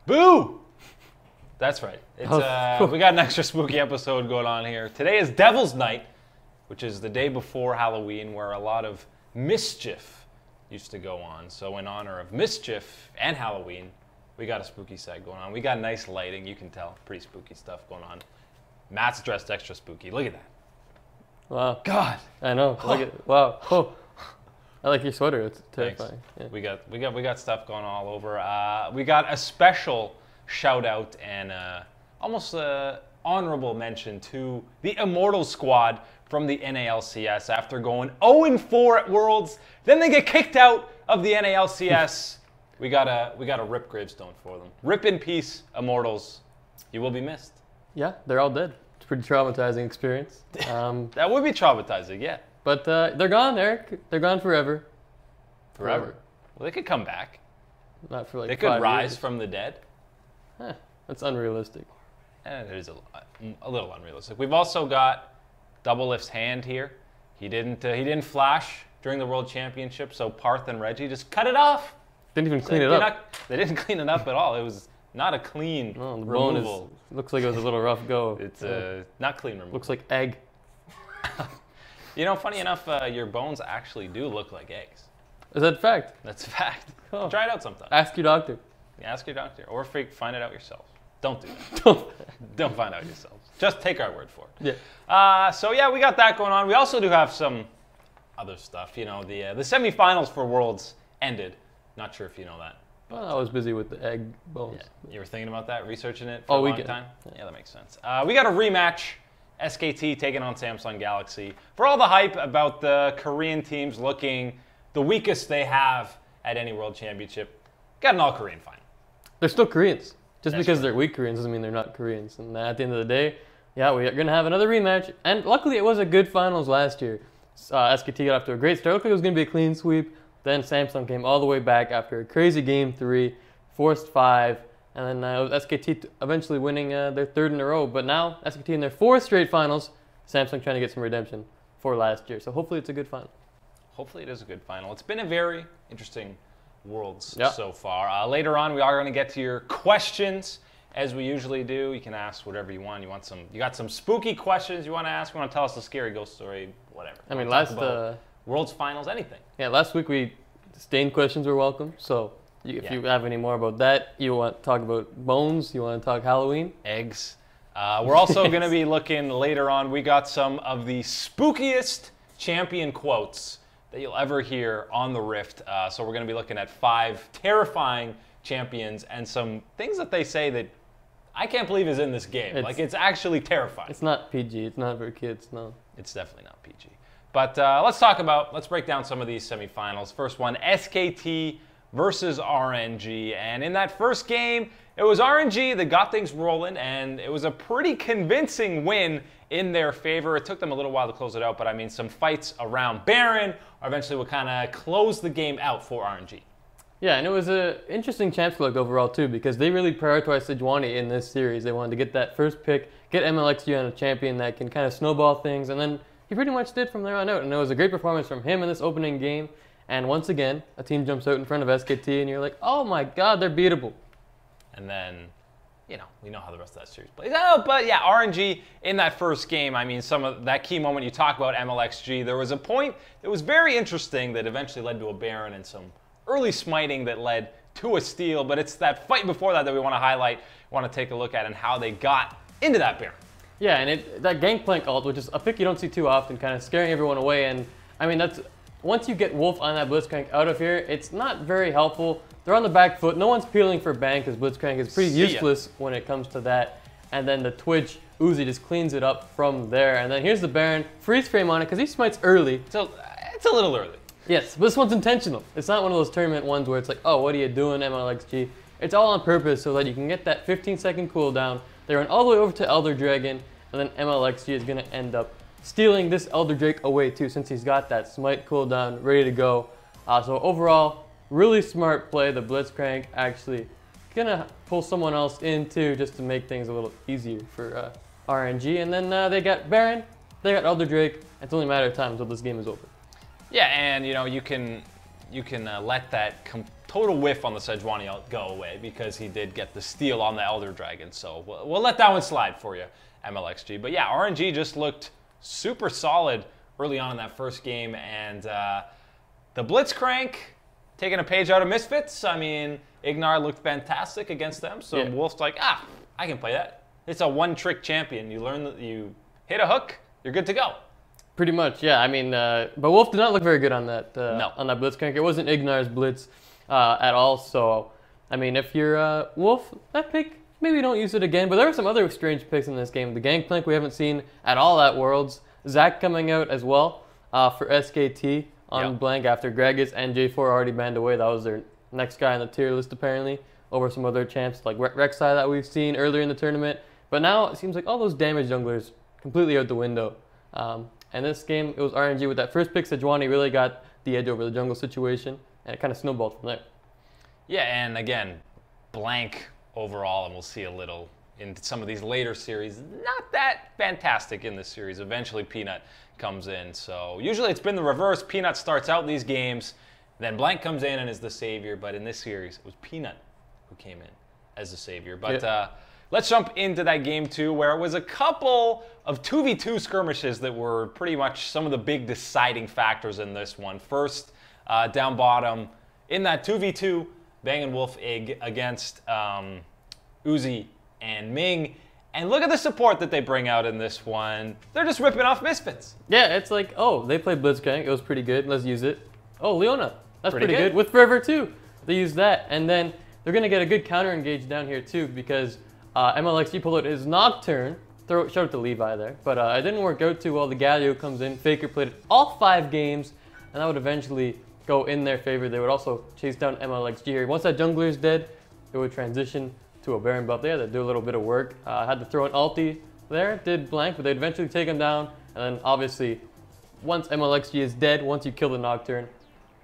Boo! That's right. It's we got an extra spooky episode going on here. Today is Devil's Night, which is the day before Halloween, where a lot of mischief used to go on. So in honor of mischief and Halloween, we got a spooky set going on. We got nice lighting. You can tell. Pretty spooky stuff going on. Matt's dressed extra spooky. Look at that. Wow. God. I know. Look at wow. Oh. I like your sweater. It's terrifying. Yeah. We got stuff going all over. We got a special shout out and almost honorable mention to the Immortal squad from the NALCS after going 0-4 at Worlds. Then they get kicked out of the NALCS. we got a rip gravestone for them. Rip in peace, Immortals. You will be missed. Yeah, they're all dead. It's a pretty traumatizing experience. That would be traumatizing, yeah. But they're gone, Eric. They're gone forever. Forever. Well, they could come back. Not for like they could 5 rise years. from the dead. That's unrealistic. It is a little unrealistic. We've also got Double Lift's hand here. He didn't flash during the World Championship, so Parth and Reggie just cut it off. Didn't even clean it up. They didn't clean it up at all. It was not a clean removal. Looks like it was a little rough go. It's not clean removal. Looks like egg. You know, funny enough, your bones actually do look like eggs. Is that a fact? That's a fact. Oh. Try it out sometime. Ask your doctor. Ask your doctor, or find it out yourself. Don't do that. Don't find out yourselves. Just take our word for it. Yeah. So yeah, we got that going on. We also do have some other stuff. You know, the semifinals for Worlds ended. Not sure if you know that. Well, I was busy with the egg bones. Yeah. You were thinking about that, researching it for a long time? Yeah, that makes sense. We got a rematch. SKT taking on Samsung Galaxy. For all the hype about the Korean teams looking the weakest they have at any World Championship, got an all-Korean final. They're still Koreans. Just That's because true. they're weak Koreans doesn't mean they're not Koreans. And at the end of the day, yeah, we're going to have another rematch. And luckily, it was a good finals last year. SKT got off to a great start. It looked like it was going to be a clean sweep. Then Samsung came all the way back after a crazy game 3, forced 5, and then SKT eventually winning their 3rd in a row. But now, SKT in their 4th straight finals, Samsung trying to get some redemption for last year. So hopefully it's a good final. Hopefully it is a good final. It's been a very interesting Worlds Yeah. so far. Later on, we are going to get to your questions, as we usually do. You can ask whatever you want. You got some spooky questions you want to ask. You want to tell us a scary ghost story, whatever. I mean, last Worlds finals, anything. Yeah, last week stain questions were welcome. So if you have any more about that, you want to talk about bones, you want to talk Halloween, eggs. We're also going to be looking later on. We got some of the spookiest champion quotes that you'll ever hear on the Rift. So we're going to be looking at 5 terrifying champions and some things that they say that I can't believe is in this game. It's actually terrifying. It's not PG. It's not for kids, no. It's definitely not PG. But let's break down some of these semifinals. First one, SKT versus RNG. And in that first game, it was RNG that got things rolling, and it was a pretty convincing win in their favor. It took them a little while to close it out, but I mean, some fights around Baron eventually would kind of close the game out for RNG. Yeah, and it was an interesting champ select overall, too, because they really prioritized Sejuani in this series. They wanted to get that first pick, get MLXG on a champion that can kind of snowball things, and then he pretty much did from there on out. And it was a great performance from him in this opening game. And once again, a team jumps out in front of SKT, and you're like, oh my god, they're beatable. And then, we know how the rest of that series plays out. But yeah, RNG in that first game, I mean, some of that key moment you talk about MLXG, there was a point that was very interesting that eventually led to a Baron and some early smiting that led to a steal. But it's that fight before that we want to highlight, want to take a look at, and how they got into that Baron. Yeah, and that Gangplank ult, which is a pick you don't see too often, kind of scaring everyone away. And I mean, once you get Wolf on that Blitzcrank out of here, it's not very helpful. They're on the back foot. No one's peeling for Bang because Blitzcrank is pretty useless when it comes to that. And then the Twitch, Uzi just cleans it up from there. And then here's the Baron, freeze frame on it because he smites early. So it's a little early. Yes, but this one's intentional. It's not one of those tournament ones where it's like, oh, what are you doing, MLXG? It's all on purpose so that you can get that 15-second cooldown. They run all the way over to Elder Dragon, and then MLXG is going to end up stealing this Elder Drake away too, since he's got that smite cooldown ready to go. So overall, really smart play. The Blitzcrank actually gonna pull someone else in too, just to make things a little easier for RNG. And then they got Baron, they got Elder Drake. It's only a matter of time until this game is over. Yeah, and you can let that total whiff on the Sejuani go away because he did get the steal on the Elder Dragon. So we'll let that one slide for you, MLXG. But yeah, RNG just looked super solid early on in that first game. And the Blitzcrank, taking a page out of Misfits. I mean, Ignar looked fantastic against them. So Yeah. Wolf's like, I can play that. It's a one-trick champion. You learn that you hit a hook, you're good to go. Pretty much, yeah. I mean, but Wolf did not look very good on that No. on that Blitzcrank. It wasn't Ignar's Blitz at all. So, I mean, if you're Wolf, that pick, maybe don't use it again. But there were some other strange picks in this game. The Gangplank we haven't seen at all at Worlds. Zach coming out as well for SKT on blank after Gregus and J4 already banned away. That was their next guy on the tier list apparently over some other champs like Rek'Sai that we've seen earlier in the tournament. But now it seems like all those damage junglers completely out the window. And this game, it was RNG with that first pick. Sejuani really got the edge over the jungle situation, and it kind of snowballed from there. Yeah, and again, blank overall, and we'll see a little in some of these later series. Not that fantastic in this series. Eventually, Peanut comes in. So usually it's been the reverse. Peanut starts out these games, then blank comes in and is the savior. But in this series, it was Peanut who came in as the savior. But let's jump into that game 2, where it was a couple of 2v2 skirmishes that were pretty much some of the big deciding factors in this one. First, down bottom, in that 2v2, Bang & Wolf Ig against Uzi and Ming. And look at the support that they bring out in this one. They're just ripping off Misfits. Yeah, it's like, oh, they played Blitzcrank. It was pretty good. Let's use it. Oh, Leona. That's pretty good. With Forever, too. They used that. And then they're going to get a good counter engage down here, too, because MLXG pulled out his Nocturne. Showed it to Levi there. But it didn't work out too well. The Galio comes in. Faker played it all 5 games, and that would eventually go in their favor. They would also chase down MLXG here. Once that jungler is dead, it would transition to a Baron buff there. They'd do a little bit of work. Had to throw an ulti there. Did blank, but they'd eventually take him down. And then obviously, once MLXG is dead, once you kill the Nocturne,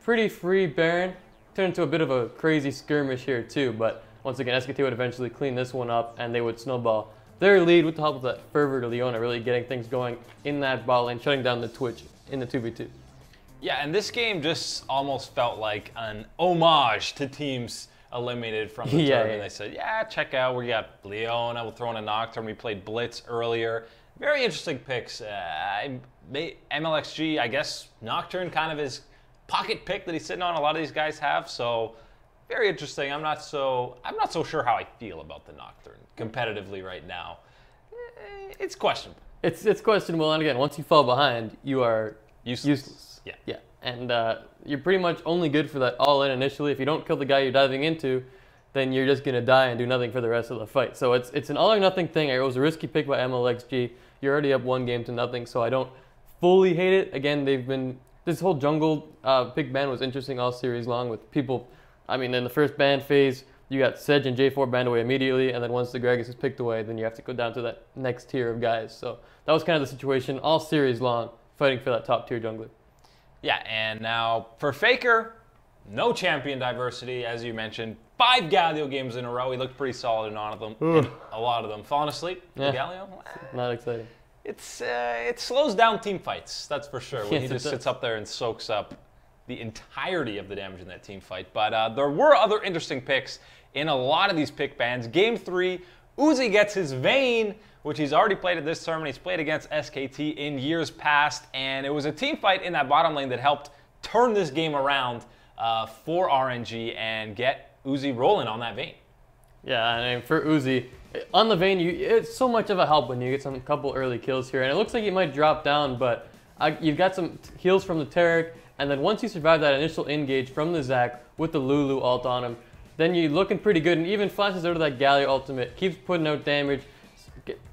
pretty free Baron. Turned into a bit of a crazy skirmish here too. But once again, SKT would eventually clean this one up, and they would snowball their lead with the help of that Fervor to Leona, really getting things going in that bot lane, shutting down the Twitch in the 2v2. Yeah, and this game just almost felt like an homage to teams eliminated from the tournament. They said, yeah, check out, we got Leona, we'll throw in a Nocturne, we played Blitz earlier. Very interesting picks. MLXG, I guess, Nocturne kind of his pocket pick that he's sitting on, a lot of these guys have, so very interesting. I'm not so sure how I feel about the Nocturne competitively right now. It's questionable. It's questionable, and again, once you fall behind, you are useless. Yeah. And you're pretty much only good for that all-in initially. If you don't kill the guy you're diving into, then you're just gonna die and do nothing for the rest of the fight. So it's an all or nothing thing. It was a risky pick by MLXG. You're already up 1 game to nothing, so I don't fully hate it. Again, this whole jungle pick ban was interesting all series long with people. I mean, in the first ban phase, you got Sedge and J4 banned away immediately, and then once the Gregus is picked away, then you have to go down to that next tier of guys. So that was kind of the situation all series long, fighting for that top tier jungler. Yeah, and now for Faker, no champion diversity, as you mentioned. 5 Galio games in a row. He looked pretty solid in a lot of them. Falling asleep, yeah. Galio? Not exciting. It slows down team fights, that's for sure, when he just sits up there and soaks up the entirety of the damage in that team fight. But there were other interesting picks in a lot of these pick bans. Game 3, Uzi gets his Vayne, which he's already played at this tournament. He's played against SKT in years past, and it was a team fight in that bottom lane that helped turn this game around for RNG and get Uzi rolling on that Vayne. Yeah, I mean, for Uzi, on the Vayne, it's so much of a help when you get some couple early kills here, and it looks like he might drop down, but you've got some heals from the Taric, and then once you survive that initial engage from the Zac with the Lulu ult on him, then you're looking pretty good, and even flashes out of that Galio ultimate, keeps putting out damage,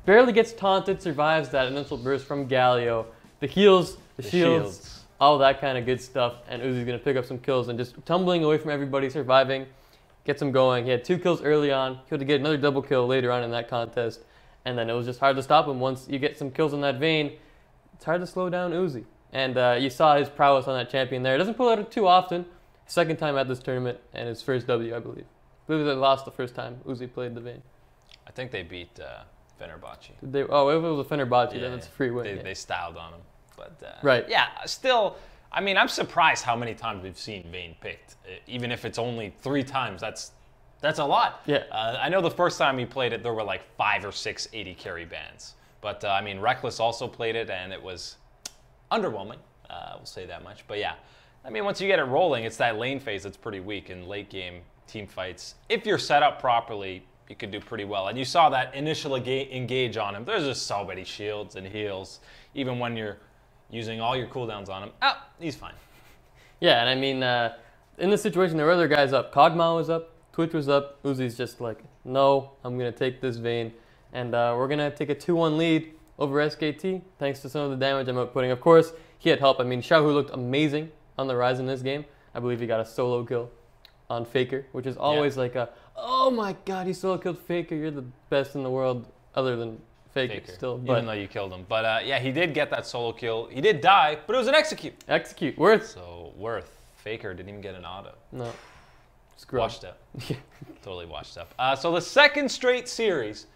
barely gets taunted, survives that initial burst from Galio, the heals, the shields, all that kind of good stuff, and Uzi's going to pick up some kills and just tumbling away from everybody, surviving, gets him going. He had 2 kills early on, he had to get another double kill later on in that contest, and then it was just hard to stop him. Once you get some kills in that Vayne, it's hard to slow down Uzi. And you saw his prowess on that champion there. It doesn't pull out too often. Second time at this tournament, and his first W, I believe. I believe they lost the first time Uzi played the Vayne. I think they beat Fenerbahce. Did they? Oh, if it was a Fenerbahce, then it's a free win. They styled on him. But right. Yeah, still, I mean, I'm surprised how many times we've seen Vayne picked. Even if it's only 3 times, that's a lot. Yeah. I know the first time he played it, there were like 5 or 6 80 carry bans. But, I mean, Reckless also played it, and it was underwhelming. We'll say that much. But, yeah, I mean, once you get it rolling, it's that lane phase that's pretty weak in late game team fights. If you're set up properly, you could do pretty well. And you saw that initial engage on him. There's just so many shields and heals, even when you're using all your cooldowns on him. Oh, he's fine. Yeah, and I mean, in this situation, there were other guys up. Kog'Maw was up, Twitch was up. Uzi's just like, no, I'm going to take this Vayne. And we're going to take a 2-1 lead over SKT, thanks to some of the damage I'm outputting. Of course, he had help. I mean, Xiaohu looked amazing on the rise in this game. I believe he got a solo kill on Faker, which is always like a, oh my god, he solo killed Faker. You're the best in the world, other than Faker. Still. But, even though you killed him. But yeah, he did get that solo kill. He did die, but it was an execute. Execute. Worth. So, worth. Faker didn't even get an auto. No. Screw washed up. Totally washed up. So the second straight series,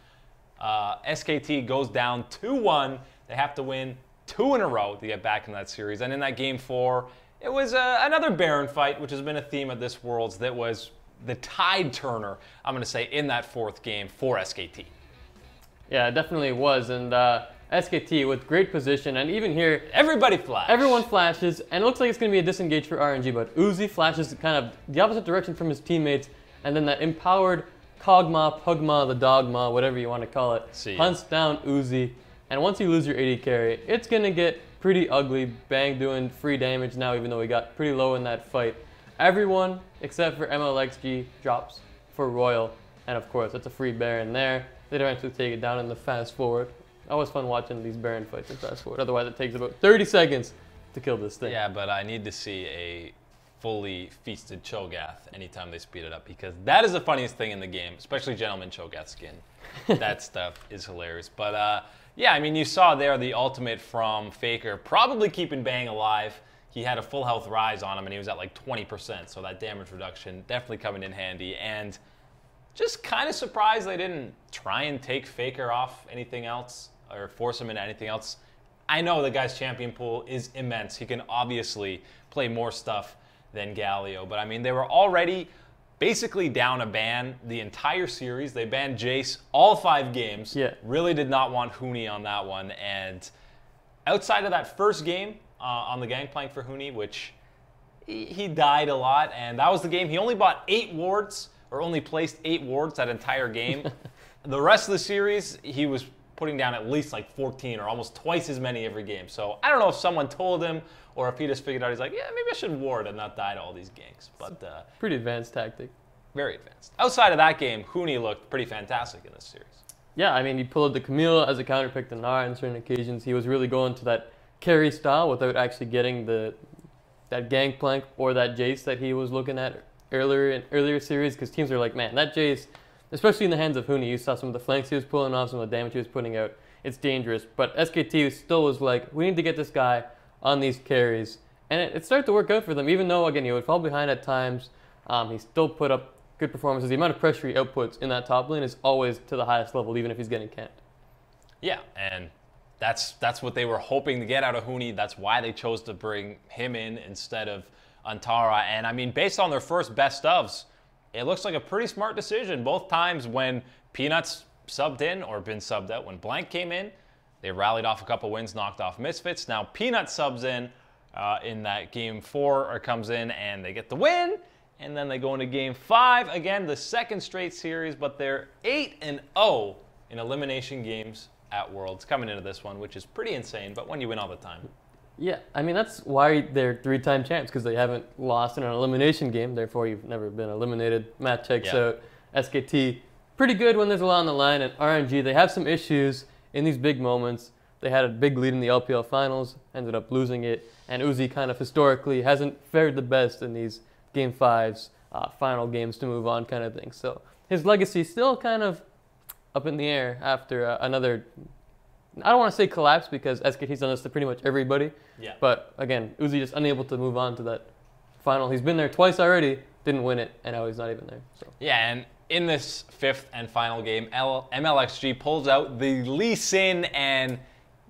SKT goes down 2-1. They have to win 2 in a row to get back in that series. And in that game 4, it was another Baron fight, which has been a theme of this Worlds. That was the tide turner, I'm going to say, in that 4th game for SKT. Yeah, it definitely was. And SKT with great position. And even here, everybody flashed. Everyone flashes. And it looks like it's going to be a disengage for RNG. But Uzi flashes kind of the opposite direction from his teammates. And then that empowered Kog'Maw, Pugma, the Dogma, whatever you want to call it, hunts down Uzi. And once you lose your AD carry, it's going to get pretty ugly. Bang doing free damage now, even though we got pretty low in that fight. Everyone except for MLXG drops for Royal. And of course, it's a free Baron there. They'd eventually take it down in the fast forward. Always fun watching these Baron fights in fast forward. Otherwise, it takes about 30 seconds to kill this thing. Yeah, but I need to see a fully feasted Cho'Gath anytime they speed it up, because that is the funniest thing in the game, especially Gentleman Cho'Gath skin. That stuff is hilarious. But yeah, I mean, you saw there the ultimate from Faker, probably keeping Bang alive. He had a full health rise on him, and he was at like 20%, so that damage reduction definitely coming in handy. And just kind of surprised they didn't try and take Faker off anything else or force him into anything else. I know the guy's champion pool is immense. He can obviously play more stuff than Galio, but I mean, they were already basically down a ban the entire series. They banned Jace all 5 games. Yeah. Really did not want Huni on that one. And outside of that first game on the Gangplank for Huni, which he died a lot, and that was the game. He only bought 8 wards, or only placed 8 wards that entire game. The rest of the series, he was putting down at least like 14 or almost twice as many every game. So I don't know if someone told him or if he just figured out, he's like, yeah, maybe I should ward and not die to all these ganks. But pretty advanced tactic. Very advanced. Outside of that game, Huni looked pretty fantastic in this series. Yeah, I mean, he pulled the Kummel as a counter pick to Nara on certain occasions. He was really going to that carry style without actually getting that Gangplank or that Jace that he was looking at earlier series, because teams are like, man, that Jace, especially in the hands of Huni, you saw some of the flanks he was pulling off, some of the damage he was putting out. It's dangerous. But SKT still was like, we need to get this guy on these carries. And it started to work out for them, even though, again, he would fall behind at times. He still put up good performances. The amount of pressure he outputs in that top lane is always to the highest level, even if he's getting camped. Yeah, and that's what they were hoping to get out of Huni. That's why they chose to bring him in instead of Antara. And I mean, based on their first best ofs, it looks like a pretty smart decision. Both times when Peanuts subbed in or been subbed out, when Blank came in, they rallied off a couple wins, knocked off Misfits. Now Peanut subs in that game 4 or comes in and they get the win. And then they go into game 5, again, the second straight series, but they're 8-0 in elimination games at Worlds coming into this one, which is pretty insane, but when you win all the time. Yeah, I mean, that's why they're 3-time champs, because they haven't lost in an elimination game, therefore you've never been eliminated. Matt checks out SKT. Pretty good when there's a lot on the line, and RNG, they have some issues in these big moments. They had a big lead in the LPL finals, ended up losing it, and Uzi kind of historically hasn't fared the best in these Game 5s, final games to move on kind of thing. So his legacy still kind of up in the air after another, I don't want to say collapse, because SKT's done this to pretty much everybody. Yeah. But again, Uzi just unable to move on to that final. He's been there twice already, didn't win it, and now he's not even there. So. Yeah, and in this 5th and final game, MLXG pulls out the Lee Sin, and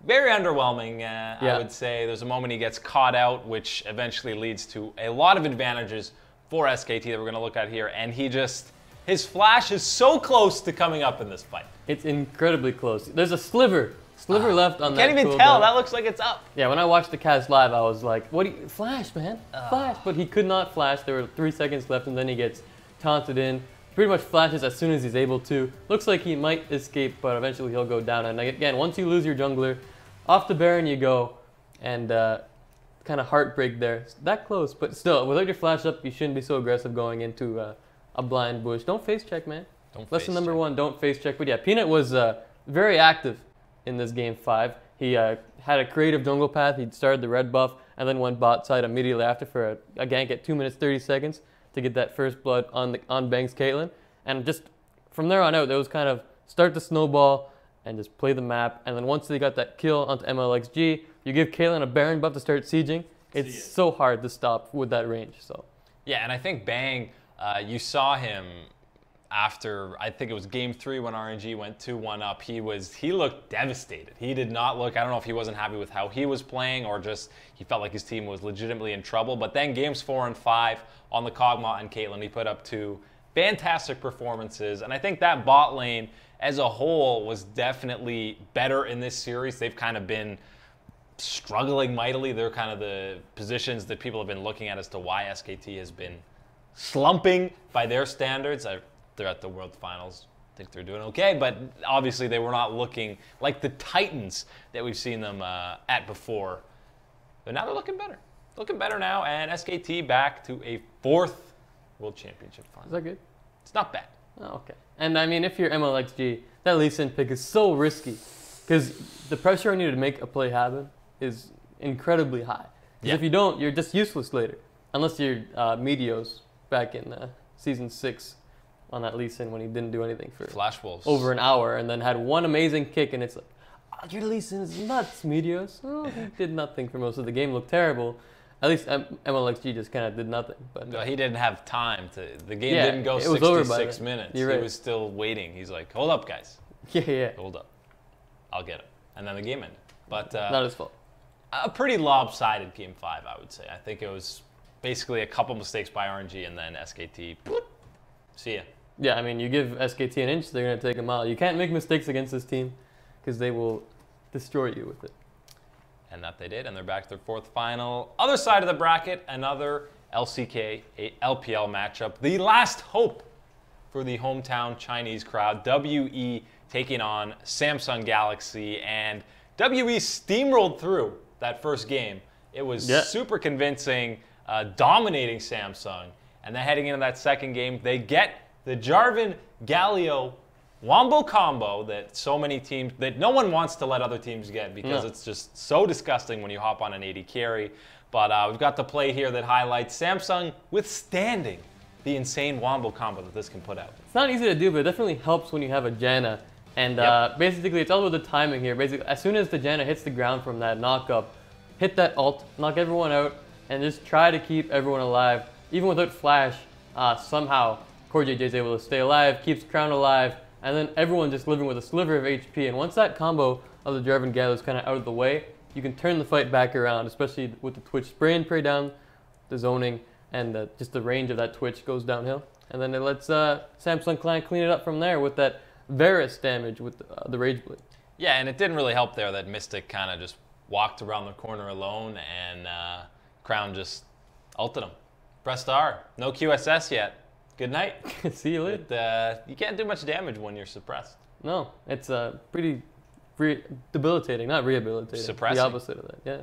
very underwhelming, I would say. There's a moment he gets caught out, which eventually leads to a lot of advantages for SKT that we're going to look at here. And his flash is so close to coming up in this fight. It's incredibly close. There's a sliver left on that. Can't even tell. That looks like it's up. Yeah, when I watched the cast live, I was like, what do you, flash, man, flash. But he could not flash. There were 3 seconds left, and then he gets taunted in. Pretty much flashes as soon as he's able to. Looks like he might escape, but eventually he'll go down. And again, once you lose your jungler, off the Baron you go, and kind of heartbreak there. It's that close, but still, without your flash up, you shouldn't be so aggressive going into a blind bush. Don't face check, man. Lesson number 1, don't face check. But yeah, Peanut was very active in this game 5. He had a creative jungle path. He started the red buff, and then went bot side immediately after for a gank at 2 minutes 30 seconds. To get that first blood on Banks Caitlyn. And just from there on out, it was kind of start the snowball and just play the map. And then once they got that kill onto MLXG, you give Caitlyn a Baron buff to start sieging. It's so hard to stop with that range. So yeah, and I think Bang, you saw him after, I think it was game 3 when RNG went 2-1 up. He looked devastated. He did not look, I don't know if he wasn't happy with how he was playing or just he felt like his team was legitimately in trouble. But then games 4 and 5 on the Kog'Maw and Caitlyn, he put up 2 fantastic performances. And I think that bot lane as a whole was definitely better in this series. They've kind of been struggling mightily. They're kind of the positions that people have been looking at as to why SKT has been slumping by their standards. They're at the World Finals. I think they're doing okay, but obviously they were not looking like the Titans that we've seen them at before. But now they're looking better. Looking better now, and SKT back to a 4th World Championship final. Is that good? It's not bad. Oh, okay. And I mean, if you're MLXG, that Lee Sin pick is so risky because the pressure on you to make a play happen is incredibly high. Yeah. If you don't, you're just useless later. Unless you're Meteos back in Season 6 on that Lee Sin when he didn't do anything for Flash Wolves over an hour and then had one amazing kick, and it's like, oh, your Lee Sin is nuts, Meteos. Oh, he did nothing for most of the game. Looked terrible. At least MLXG just kind of did nothing. But no, he didn't have time to. The game didn't go 66 minutes. You're right. He was still waiting. He's like, hold up, guys. Yeah. Hold up. I'll get him. And then the game ended. But not his fault. A pretty lopsided game 5, I would say. I think it was basically a couple mistakes by RNG and then SKT. Whoop, see ya. Yeah, I mean, you give SKT an inch, they're going to take a mile. You can't make mistakes against this team because they will destroy you with it. And that they did, and they're back to their 4th final. Other side of the bracket, another LCK LPL matchup. The last hope for the hometown Chinese crowd. WE taking on Samsung Galaxy, and WE steamrolled through that first game. It was super convincing, dominating Samsung. And then heading into that second game, they get the Jarvan Galio Wombo combo that so many teams, that no one wants to let other teams get because it's just so disgusting when you hop on an AD carry. But we've got the play here that highlights Samsung withstanding the insane Wombo combo that this can put out. It's not easy to do, but it definitely helps when you have a Janna. And basically, it's all about the timing here. Basically, as soon as the Janna hits the ground from that knock-up, hit that ult, knock everyone out, and just try to keep everyone alive. Even without flash, somehow CoreJJ is able to stay alive, keeps Crown alive, and then everyone just living with a sliver of HP. And once that combo of the Jarvan Galio is kind of out of the way, you can turn the fight back around, especially with the Twitch spray and pray down, the zoning, and just the range of that Twitch goes downhill. And then it lets Samsung Clan clean it up from there with that Varus damage with the Rage Blade. Yeah, and it didn't really help there that Mystic kind of just walked around the corner alone, and Crown just ulted him. Pressed R. No QSS yet. Good night. See you later. You can't do much damage when you're suppressed. No, it's pretty debilitating, not rehabilitating. Suppressing. The opposite of that, yeah.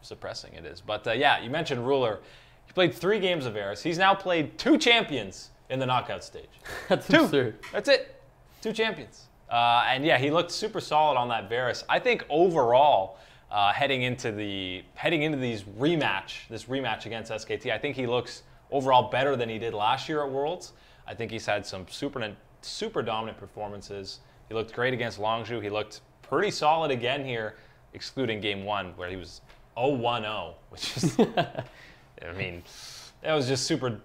Suppressing it is. But yeah, you mentioned Ruler. He played 3 games of Varus. He's now played 2 champions in the knockout stage. That's 2. absurd. That's it. 2 champions. And yeah, he looked super solid on that Varus. I think overall, heading into this rematch against SKT, I think he looks overall better than he did last year at Worlds. I think he's had some super dominant performances. He looked great against Longzhu. He looked pretty solid again here, excluding game 1 where he was 0-1-0, which is, I mean, that was just super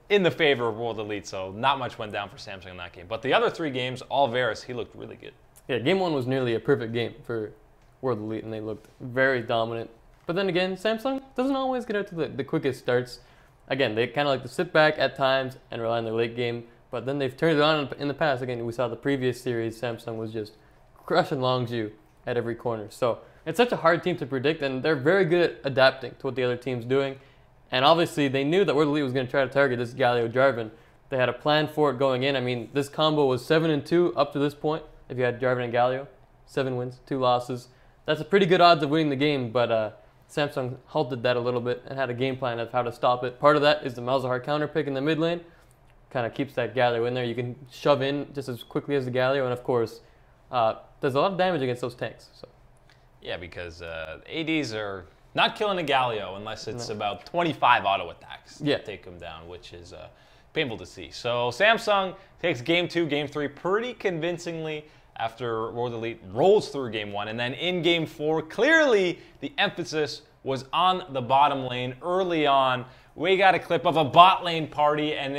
in the favor of World Elite, so not much went down for Samsung in that game. But the other 3 games, all Varus, he looked really good. Yeah, game 1 was nearly a perfect game for World Elite, and they looked very dominant. But then again, Samsung doesn't always get out to the quickest starts. Again, they kind of like to sit back at times and rely on their late game, but then they've turned it on in the past. Again, we saw the previous series, Samsung was just crushing Longzhu at every corner. So it's such a hard team to predict, and they're very good at adapting to what the other team's doing. And obviously, they knew that World Elite was going to try to target this Galio Jarvan. They had a plan for it going in. I mean, this combo was 7-2 up to this point. If you had Jarvan and Galio, 7 wins, 2 losses. That's a pretty good odds of winning the game, but Samsung halted that a little bit and had a game plan of how to stop it. Part of that is the Malzahar counter pick in the mid lane. Kind of keeps that Galio in there. You can shove in just as quickly as the Galio, and of course, does a lot of damage against those tanks. So. Yeah, because ADs are not killing a Galio unless it's about 25 auto attacks to take them down, which is painful to see. So Samsung takes game 2, game 3 pretty convincingly after World Elite rolls through game 1. And then in game 4, clearly the emphasis was on the bottom lane early on. We got a clip of a bot lane party, and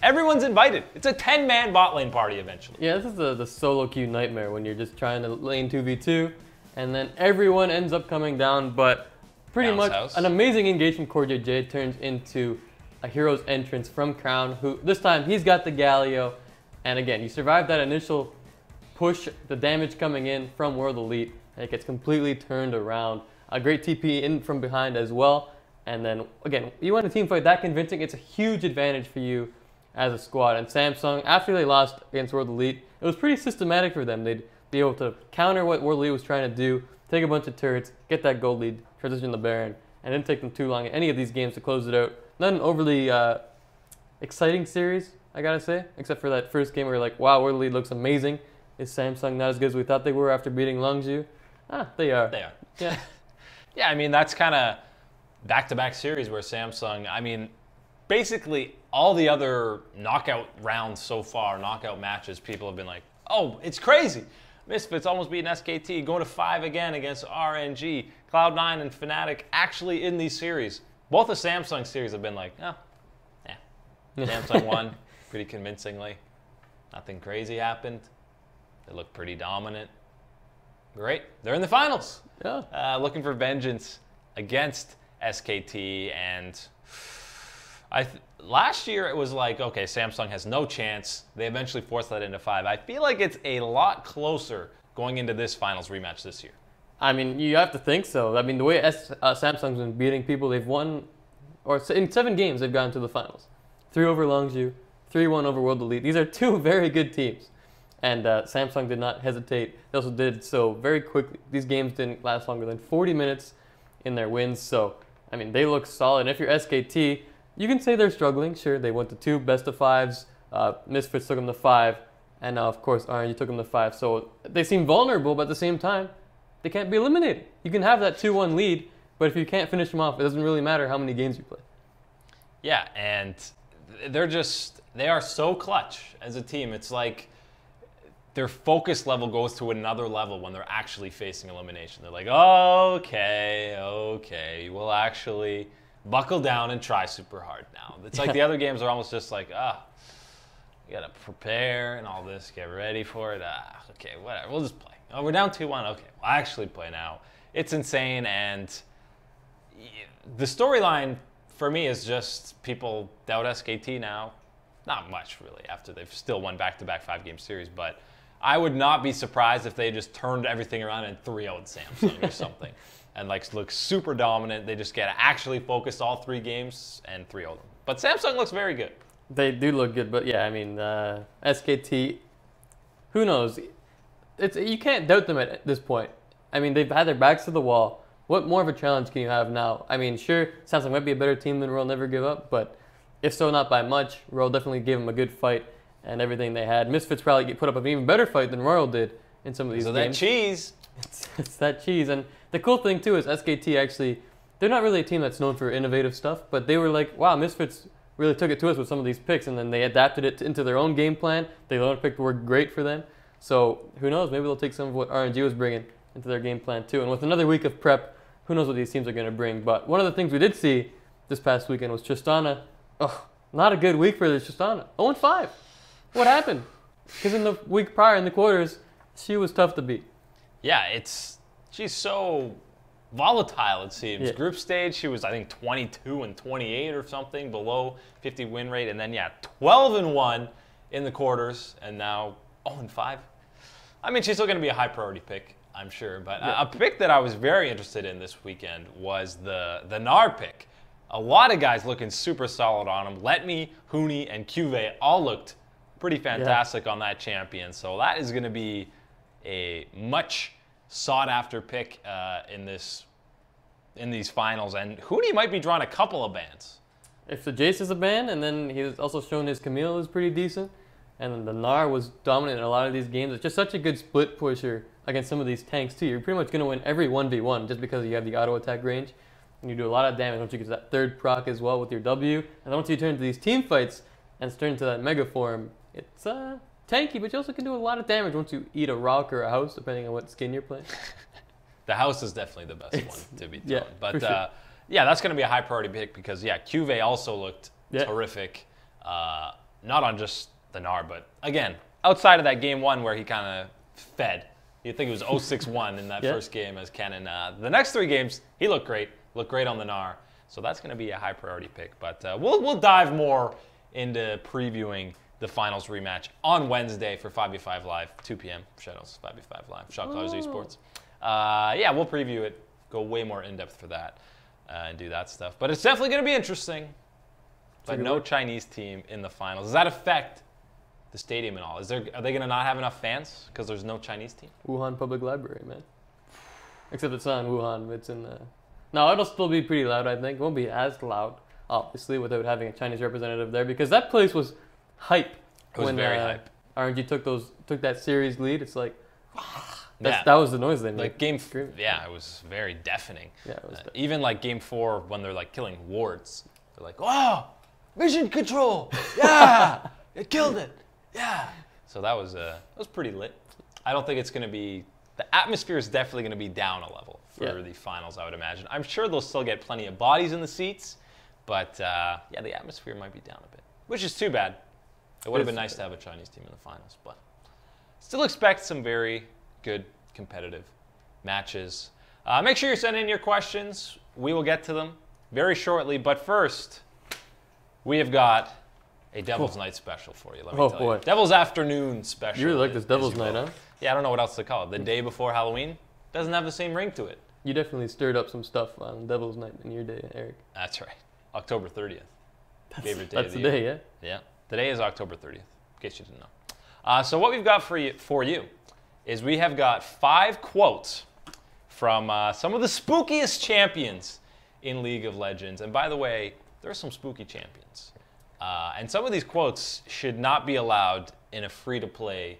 everyone's invited. It's a 10-man bot lane party eventually. Yeah, this is the solo queue nightmare when you're just trying to lane 2v2, and then everyone ends up coming down, but pretty much an amazing engagement from Cordia J turns into a hero's entrance from Crown, who this time he's got the Galio, and again, you survive that initial push, the damage coming in from World Elite, and it gets completely turned around. A great TP in from behind as well. And then, again, you want a team fight that convincing, it's a huge advantage for you as a squad. And Samsung, after they lost against World Elite, it was pretty systematic for them. They'd be able to counter what World Elite was trying to do, take a bunch of turrets, get that gold lead, transition the Baron, and it didn't take them too long in any of these games to close it out. Not an overly exciting series, I gotta say, except for that first game where you're like, wow, World Elite looks amazing. Is Samsung not as good as we thought they were after beating Longzhu? They are. They are. Yeah. Yeah, I mean, that's kind of back-to-back series where Samsung, I mean, basically all the other knockout rounds so far, knockout matches, people have been like, oh, it's crazy. Misfits almost beating SKT, going to 5 again against RNG. Cloud9 and Fnatic actually in these series. Both the Samsung series have been like, oh, yeah. Samsung won pretty convincingly. Nothing crazy happened. They look pretty dominant. Great. They're in the finals. Yeah. Looking for vengeance against SKT, and last year it was like, okay, Samsung has no chance. They eventually forced that into 5. I feel like it's a lot closer going into this finals rematch this year. I mean, you have to think so. I mean, the way Samsung's been beating people, they've won, or in 7 games they've gotten to the finals. 3 over Longzhu, 3-1 over World Elite. These are 2 very good teams. And Samsung did not hesitate. They also did so very quickly. These games didn't last longer than 40 minutes in their wins. So, I mean, they look solid. And if you're SKT, you can say they're struggling. Sure, they went to 2 best-of-5s. Misfits took them to 5. And now, of course, RNG took them to 5. So they seem vulnerable, but at the same time, they can't be eliminated. You can have that 2-1 lead, but if you can't finish them off, it doesn't really matter how many games you play. Yeah, and they are so clutch as a team. It's like their focus level goes to another level when they're actually facing elimination. They're like, oh, okay, we'll actually buckle down and try super hard now. It's like the other games are almost just like, you gotta prepare and all this, get ready for it. Okay, whatever, we'll just play. Oh, we're down 2-1, okay, we'll actually play now. It's insane, and the storyline for me is just people doubt SKT now. Not much, really, after they've still won back-to-back 5-game series, but I would not be surprised if they just turned everything around and 3-0'd Samsung or something. And like look super dominant. They just get to actually focus all 3 games and 3-0 them. But Samsung looks very good. They do look good, but yeah, I mean, SKT, who knows? You can't doubt them at this point. I mean, they've had their backs to the wall. What more of a challenge can you have now? I mean, sure, Samsung might be a better team than Royal Never Give Up, but if so, not by much. Royal definitely gave them a good fight and everything they had. Misfits probably put up an even better fight than Royal did in some of these games. So that cheese. It's that cheese. And the cool thing, too, is SKT actually, they're not really a team that's known for innovative stuff, but they were like, wow, Misfits really took it to us with some of these picks, and then they adapted it into their own game plan. They learned to pick the word great for them. So who knows? Maybe they'll take some of what RNG was bringing into their game plan, too. And with another week of prep, who knows what these teams are going to bring. But one of the things we did see this past weekend was Tristana. Oh, not a good week for the Tristana. 0-5. What happened? Because in the week prior, in the quarters, she was tough to beat. Yeah, it's She's so volatile, it seems. Yeah. Group stage, she was, I think, 22 and 28 or something, below 50 win rate. And then, 12 and 1 in the quarters, and now 0 and 5. I mean, she's still going to be a high priority pick, I'm sure. But a pick that I was very interested in this weekend was the Gnar pick. A lot of guys looking super solid on him. Letme, Huni, and Cuve all looked pretty fantastic on that champion. So that is going to be a much sought-after pick in these finals. And Huni might be drawing a couple of bans. If the Jace is a ban, and then he's also shown his Kummel is pretty decent, and then the Gnar was dominant in a lot of these games. It's just such a good split pusher against some of these tanks too. You're pretty much going to win every 1v1 just because you have the auto attack range. And you do a lot of damage once you get to that third proc as well with your W. And then once you turn to these team fights and turn to that mega form, it's tanky, but you also can do a lot of damage once you eat a rock or a house, depending on what skin you're playing. The house is definitely the best one to be thrown. Yeah, but sure. that's going to be a high priority pick because Cuve also looked terrific. Not on just the Gnar, but again, outside of that game 1 where he kind of fed. You'd think it was 0-6-1 in that first game as Kennen. The next 3 games, he looked great. Looked great on the Gnar. So that's going to be a high priority pick. But we'll dive more into previewing the finals rematch on Wednesday for 5v5 Live, 2 p.m. Shadows 5v5 Live, Shot Callers eSports. We'll preview it, go way more in-depth for that, and do that stuff. But it's definitely going to be interesting. But no Chinese team in the finals. Does that affect the stadium at all? Are they going to not have enough fans because there's no Chinese team? Wuhan Public Library, man. Except it's not in Wuhan, it's in the... No, it'll still be pretty loud, I think. It won't be as loud, obviously, without having a Chinese representative there, because that place was hype. It was very hype. RNG took that series lead. It's like, that was the noise they made. Like game, it was very deafening. Yeah, it was even like game 4 when they're like killing wards, they're like, "Wow, mission control! Yeah, it killed it! Yeah." So that was pretty lit. I don't think it's gonna be. The atmosphere is definitely going to be down a level for the finals, I would imagine. I'm sure they'll still get plenty of bodies in the seats, but the atmosphere might be down a bit, which is too bad. It would have been nice to have a Chinese team in the finals, but still expect some very good competitive matches. Make sure you're sending in your questions. We will get to them very shortly, but first, we have got a Devil's Night special for you, let me tell you. Devil's Afternoon special. You really like this Devil's Night, huh? Yeah, I don't know what else to call it. The day before Halloween doesn't have the same ring to it. You definitely stirred up some stuff on Devil's Night in your day, Eric. That's right. October 30th. Favorite day That's the day, yeah? Yeah. Today is October 30th, in case you didn't know. So what we've got for you is we have got 5 quotes from some of the spookiest champions in League of Legends. And by the way, there are some spooky champions. And some of these quotes should not be allowed in a free-to-play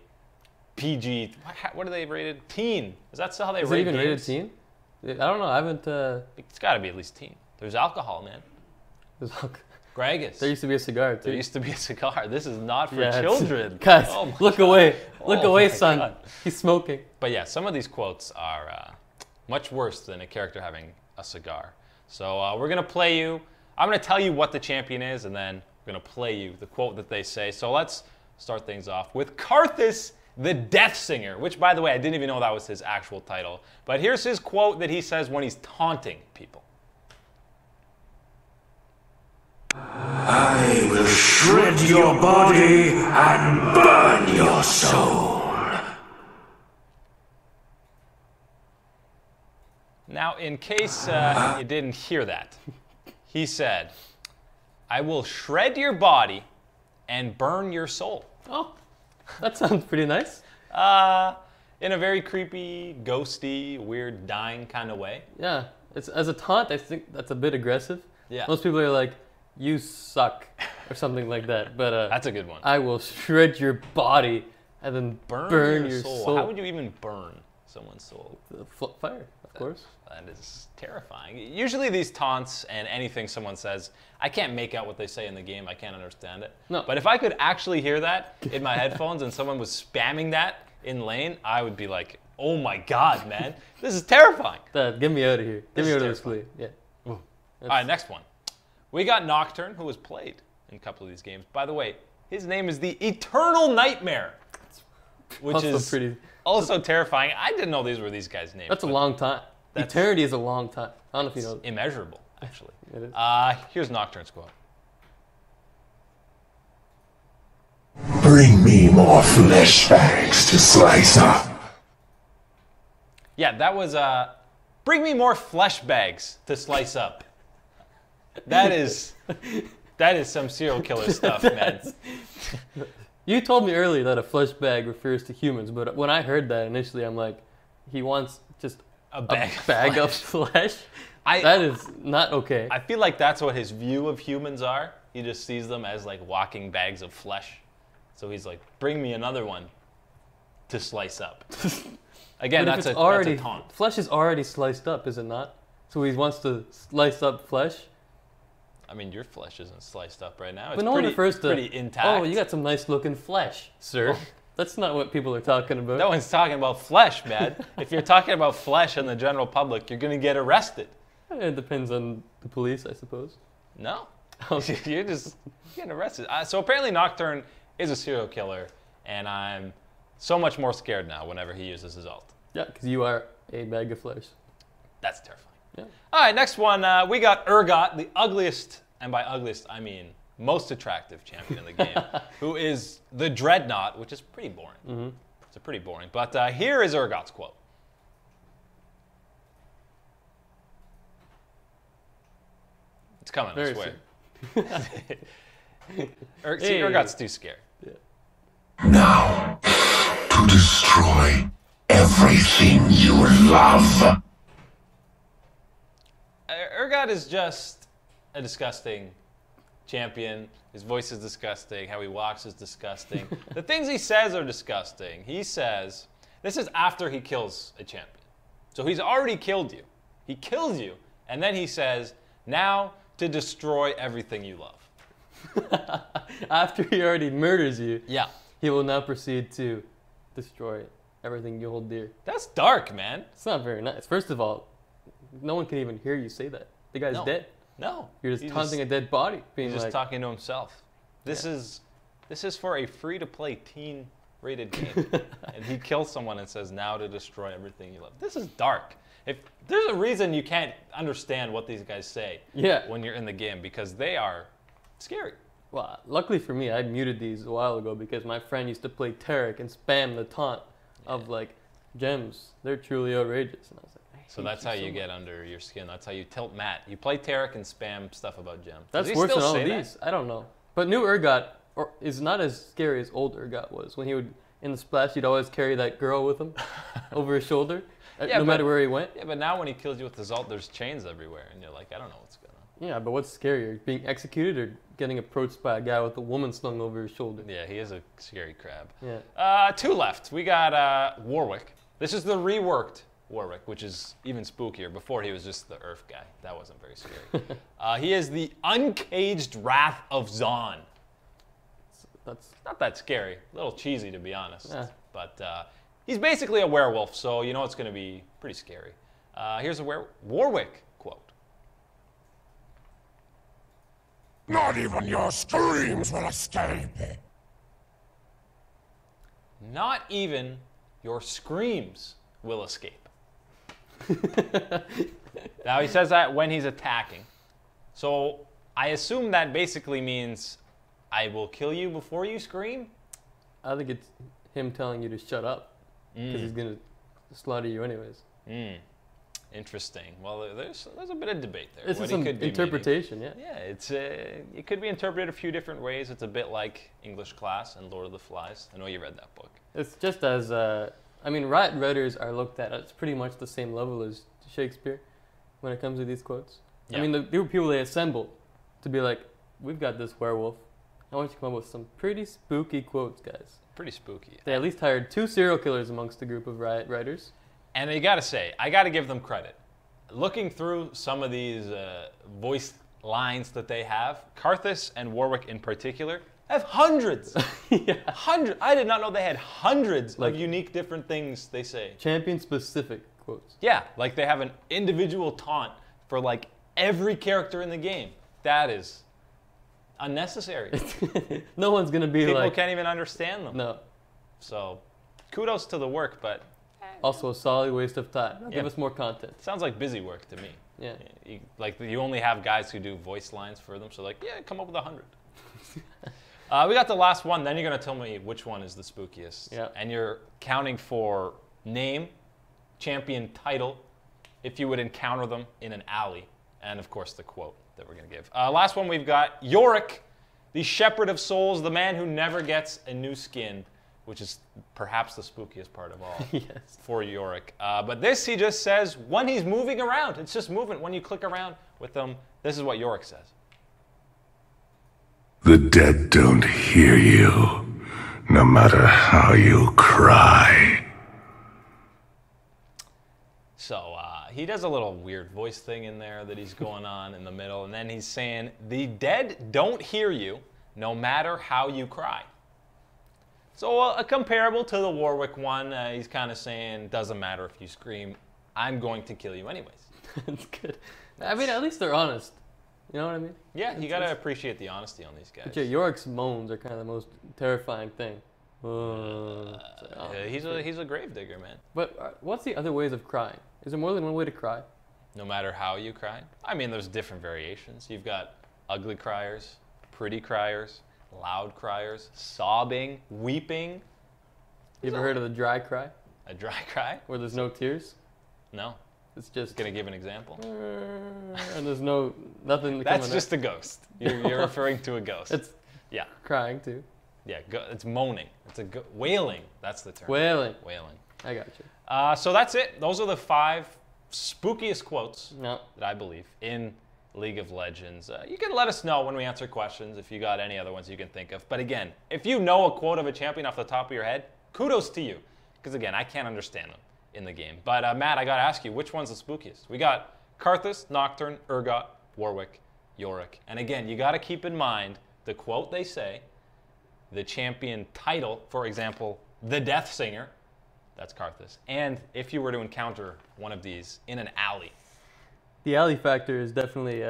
PG. What are they rated? Teen. Is that still how they rate games? Is it even rated teen? I don't know. I haven't. It's got to be at least teen. There's alcohol, man. There's alcohol. Gragas. There used to be a cigar, too. There used to be a cigar. This is not for children. Guys, look away. Look away, son. God. He's smoking. But yeah, some of these quotes are much worse than a character having a cigar. So we're going to play you. I'm going to tell you what the champion is, and then we're going to play you the quote that they say. So let's start things off with Karthus the Death Singer, which, by the way, I didn't even know that was his actual title. But here's his quote that he says when he's taunting people. I will shred your body and burn your soul. Now, in case you didn't hear that, he said, I will shred your body and burn your soul. Oh, that sounds pretty nice. In a very creepy, ghosty, weird, dying kind of way. Yeah, it's as a taunt, I think that's a bit aggressive. Yeah. Most people are like, you suck, or something like that. But that's a good one. I will shred your body and then burn your soul. How would you even burn someone's soul? Fire, of course. That is terrifying. Usually these taunts and anything someone says, I can't make out what they say in the game. I can't understand it. No. But if I could actually hear that in my headphones and someone was spamming that in lane, I would be like, oh my God, man. This is terrifying. Dad, get me out of here. Get me out of this play. Yeah. All right, next one. We got Nocturne, who has played in a couple of these games. By the way, his name is the Eternal Nightmare. which Also is pretty. also terrifying. I didn't know these were these guys' names. That's a but long time. Eternity is a long time. I don't know if you know. immeasurable, actually. It is. Here's Nocturne's quote. Bring me more flashbacks to slice up. Yeah, that was bring me more flesh bags to slice up. That is some serial killer stuff, man. You told me earlier that a flesh bag refers to humans, but when I heard that initially, I'm like, he wants just A bag, of flesh. That is not okay. I feel like that's what his view of humans are. He just sees them as like walking bags of flesh. So he's like, bring me another one to slice up. Again, that's a taunt. Flesh is already sliced up, is it not? So he wants to slice up flesh. I mean, your flesh isn't sliced up right now. But It's no one refers to, pretty intact. oh, you got some nice looking flesh, sir. That's not what people are talking about. No one's talking about flesh, man. If you're talking about flesh in the general public, you're going to get arrested. It depends on the police, I suppose. No. You're just getting arrested. So apparently Nocturne is a serial killer, and I'm so much more scared now whenever he uses his ult. Yeah, because you are a bag of flesh. That's terrifying. Yeah. All right, next one. We got Urgot, the ugliest, and by ugliest, I mean most attractive champion in the game, who is the Dreadnought, which is pretty boring. Mm-hmm. It's pretty boring. But here is Urgot's quote. It's coming, I swear. Urgot's too scared. Yeah. Now, to destroy everything you love. Urgot is just a disgusting champion. His voice is disgusting. How he walks is disgusting. The things he says are disgusting. He says, this is after he kills a champion. So he's already killed you. He kills you. And then he says, now to destroy everything you love. After he already murders you, Yeah. he will now proceed to destroy everything you hold dear. That's dark, man. It's not very nice. First of all, no one can even hear you say that. The guy's No. dead. No. You're just taunting a dead body, being He's just like, talking to himself. This is for a free-to-play teen-rated game. And he kills someone and says, now to destroy everything you love. This is dark. If there's a reason you can't understand what these guys say Yeah. when you're in the game, because they are scary. well, luckily for me, I muted these a while ago because my friend used to play Tarek and spam the taunt of like gems. They're truly outrageous. And I was like, I So hate that's how so you much. get under your skin. That's how you tilt Matt. You play Tarek and spam stuff about gems. That's Does he worse still than all say of that? these. I don't know. But new Urgot is not as scary as old Urgot was. When he would, in the splash, he'd always carry that girl with him over his shoulder, Yeah, no matter where he went. Yeah, but now when he kills you with his ult, there's chains everywhere. And you're like, I don't know what's going on. Yeah, but what's scarier, being executed or getting approached by a guy with a woman slung over his shoulder? Yeah, he is a scary crab. Yeah. Two left. We got Warwick. This is the reworked Warwick, which is even spookier. Before he was just the Earth guy. That wasn't very scary. He is the Uncaged Wrath of Zon. That's Not that scary. A little cheesy, to be honest. Yeah. But he's basically a werewolf, so you know it's going to be pretty scary. Here's a Warwick quote. Not even your screams will escape. Not even your screams will escape. Now, he says that when he's attacking. So I assume that basically means I will kill you before you scream? I think it's him telling you to shut up because he's gonna slaughter you anyways. Interesting. Well, there's a bit of debate there. This what is he some could be interpretation, meaning. Yeah, it could be interpreted a few different ways. It's a bit like English class and Lord of the Flies. I know you read that book. It's just as I mean, Riot writers are looked at as pretty much the same level as Shakespeare when it comes to these quotes. Yeah. I mean, there were people they assembled to be like, we've got this werewolf. I want you to come up with some pretty spooky quotes, guys. Pretty spooky. They at least hired 2 serial killers amongst the group of Riot writers. And I gotta say, I gotta give them credit. Looking through some of these voice lines that they have, Karthus and Warwick in particular have hundreds. Yeah. Hundreds. I did not know they had hundreds of unique different things they say. Champion-specific quotes. Yeah, like they have an individual taunt for like every character in the game. That is unnecessary. No one's going to be People like... can't even understand them. No. So, kudos to the work, but Also a solid waste of time. Now Yeah. Give us more content. it sounds like busy work to me. Yeah. You only have guys who do voice lines for them, so like, yeah, come up with 100. We got the last one. Then you're gonna tell me which one is the spookiest. Yeah. And you're counting for name, champion title, if you would encounter them in an alley, and of course the quote that we're gonna give. Last one we've got Yorick, the shepherd of souls, the man who never gets a new skin, which is perhaps the spookiest part of all Yes. for Yorick. But this, he just says, when he's moving around, it's just movement. When you click around with them, this is what Yorick says. The dead don't hear you, no matter how you cry. So he does a little weird voice thing in there that he's going on in the middle, and then he's saying, the dead don't hear you, no matter how you cry. So a comparable to the Warwick one, he's kind of saying, doesn't matter if you scream, I'm going to kill you anyways. That's good. I mean, at least they're honest. You know what I mean? Yeah, you got to appreciate the honesty on these guys. But yeah, Yorick's moans are kind of the most terrifying thing. He's a gravedigger, man. But what's the other ways of crying? Is there more than one way to cry? No matter how you cry. I mean, there's different variations. You've got ugly criers, pretty criers, loud criers, sobbing, weeping. You ever heard of the dry cry? A dry cry? Where there's no tears? No. It's just... Gonna give an example? And there's nothing That's coming just a ghost. You're referring to a ghost. It's yeah. crying too. Yeah, it's moaning. It's wailing. That's the term. Wailing. Wailing. I got you. So that's it. Those are the 5 spookiest quotes No. that I believe in League of Legends. You can let us know when we answer questions if you got any other ones you can think of. But again, if you know a quote of a champion off the top of your head, kudos to you. Because again, I can't understand them in the game. But Matt, I got to ask you, which one's the spookiest? We got Karthus, Nocturne, Urgot, Warwick, Yorick. And again, you got to keep in mind the quote they say, the champion title, for example, the Death Singer, that's Karthus. And if you were to encounter one of these in an alley. The alley factor is definitely,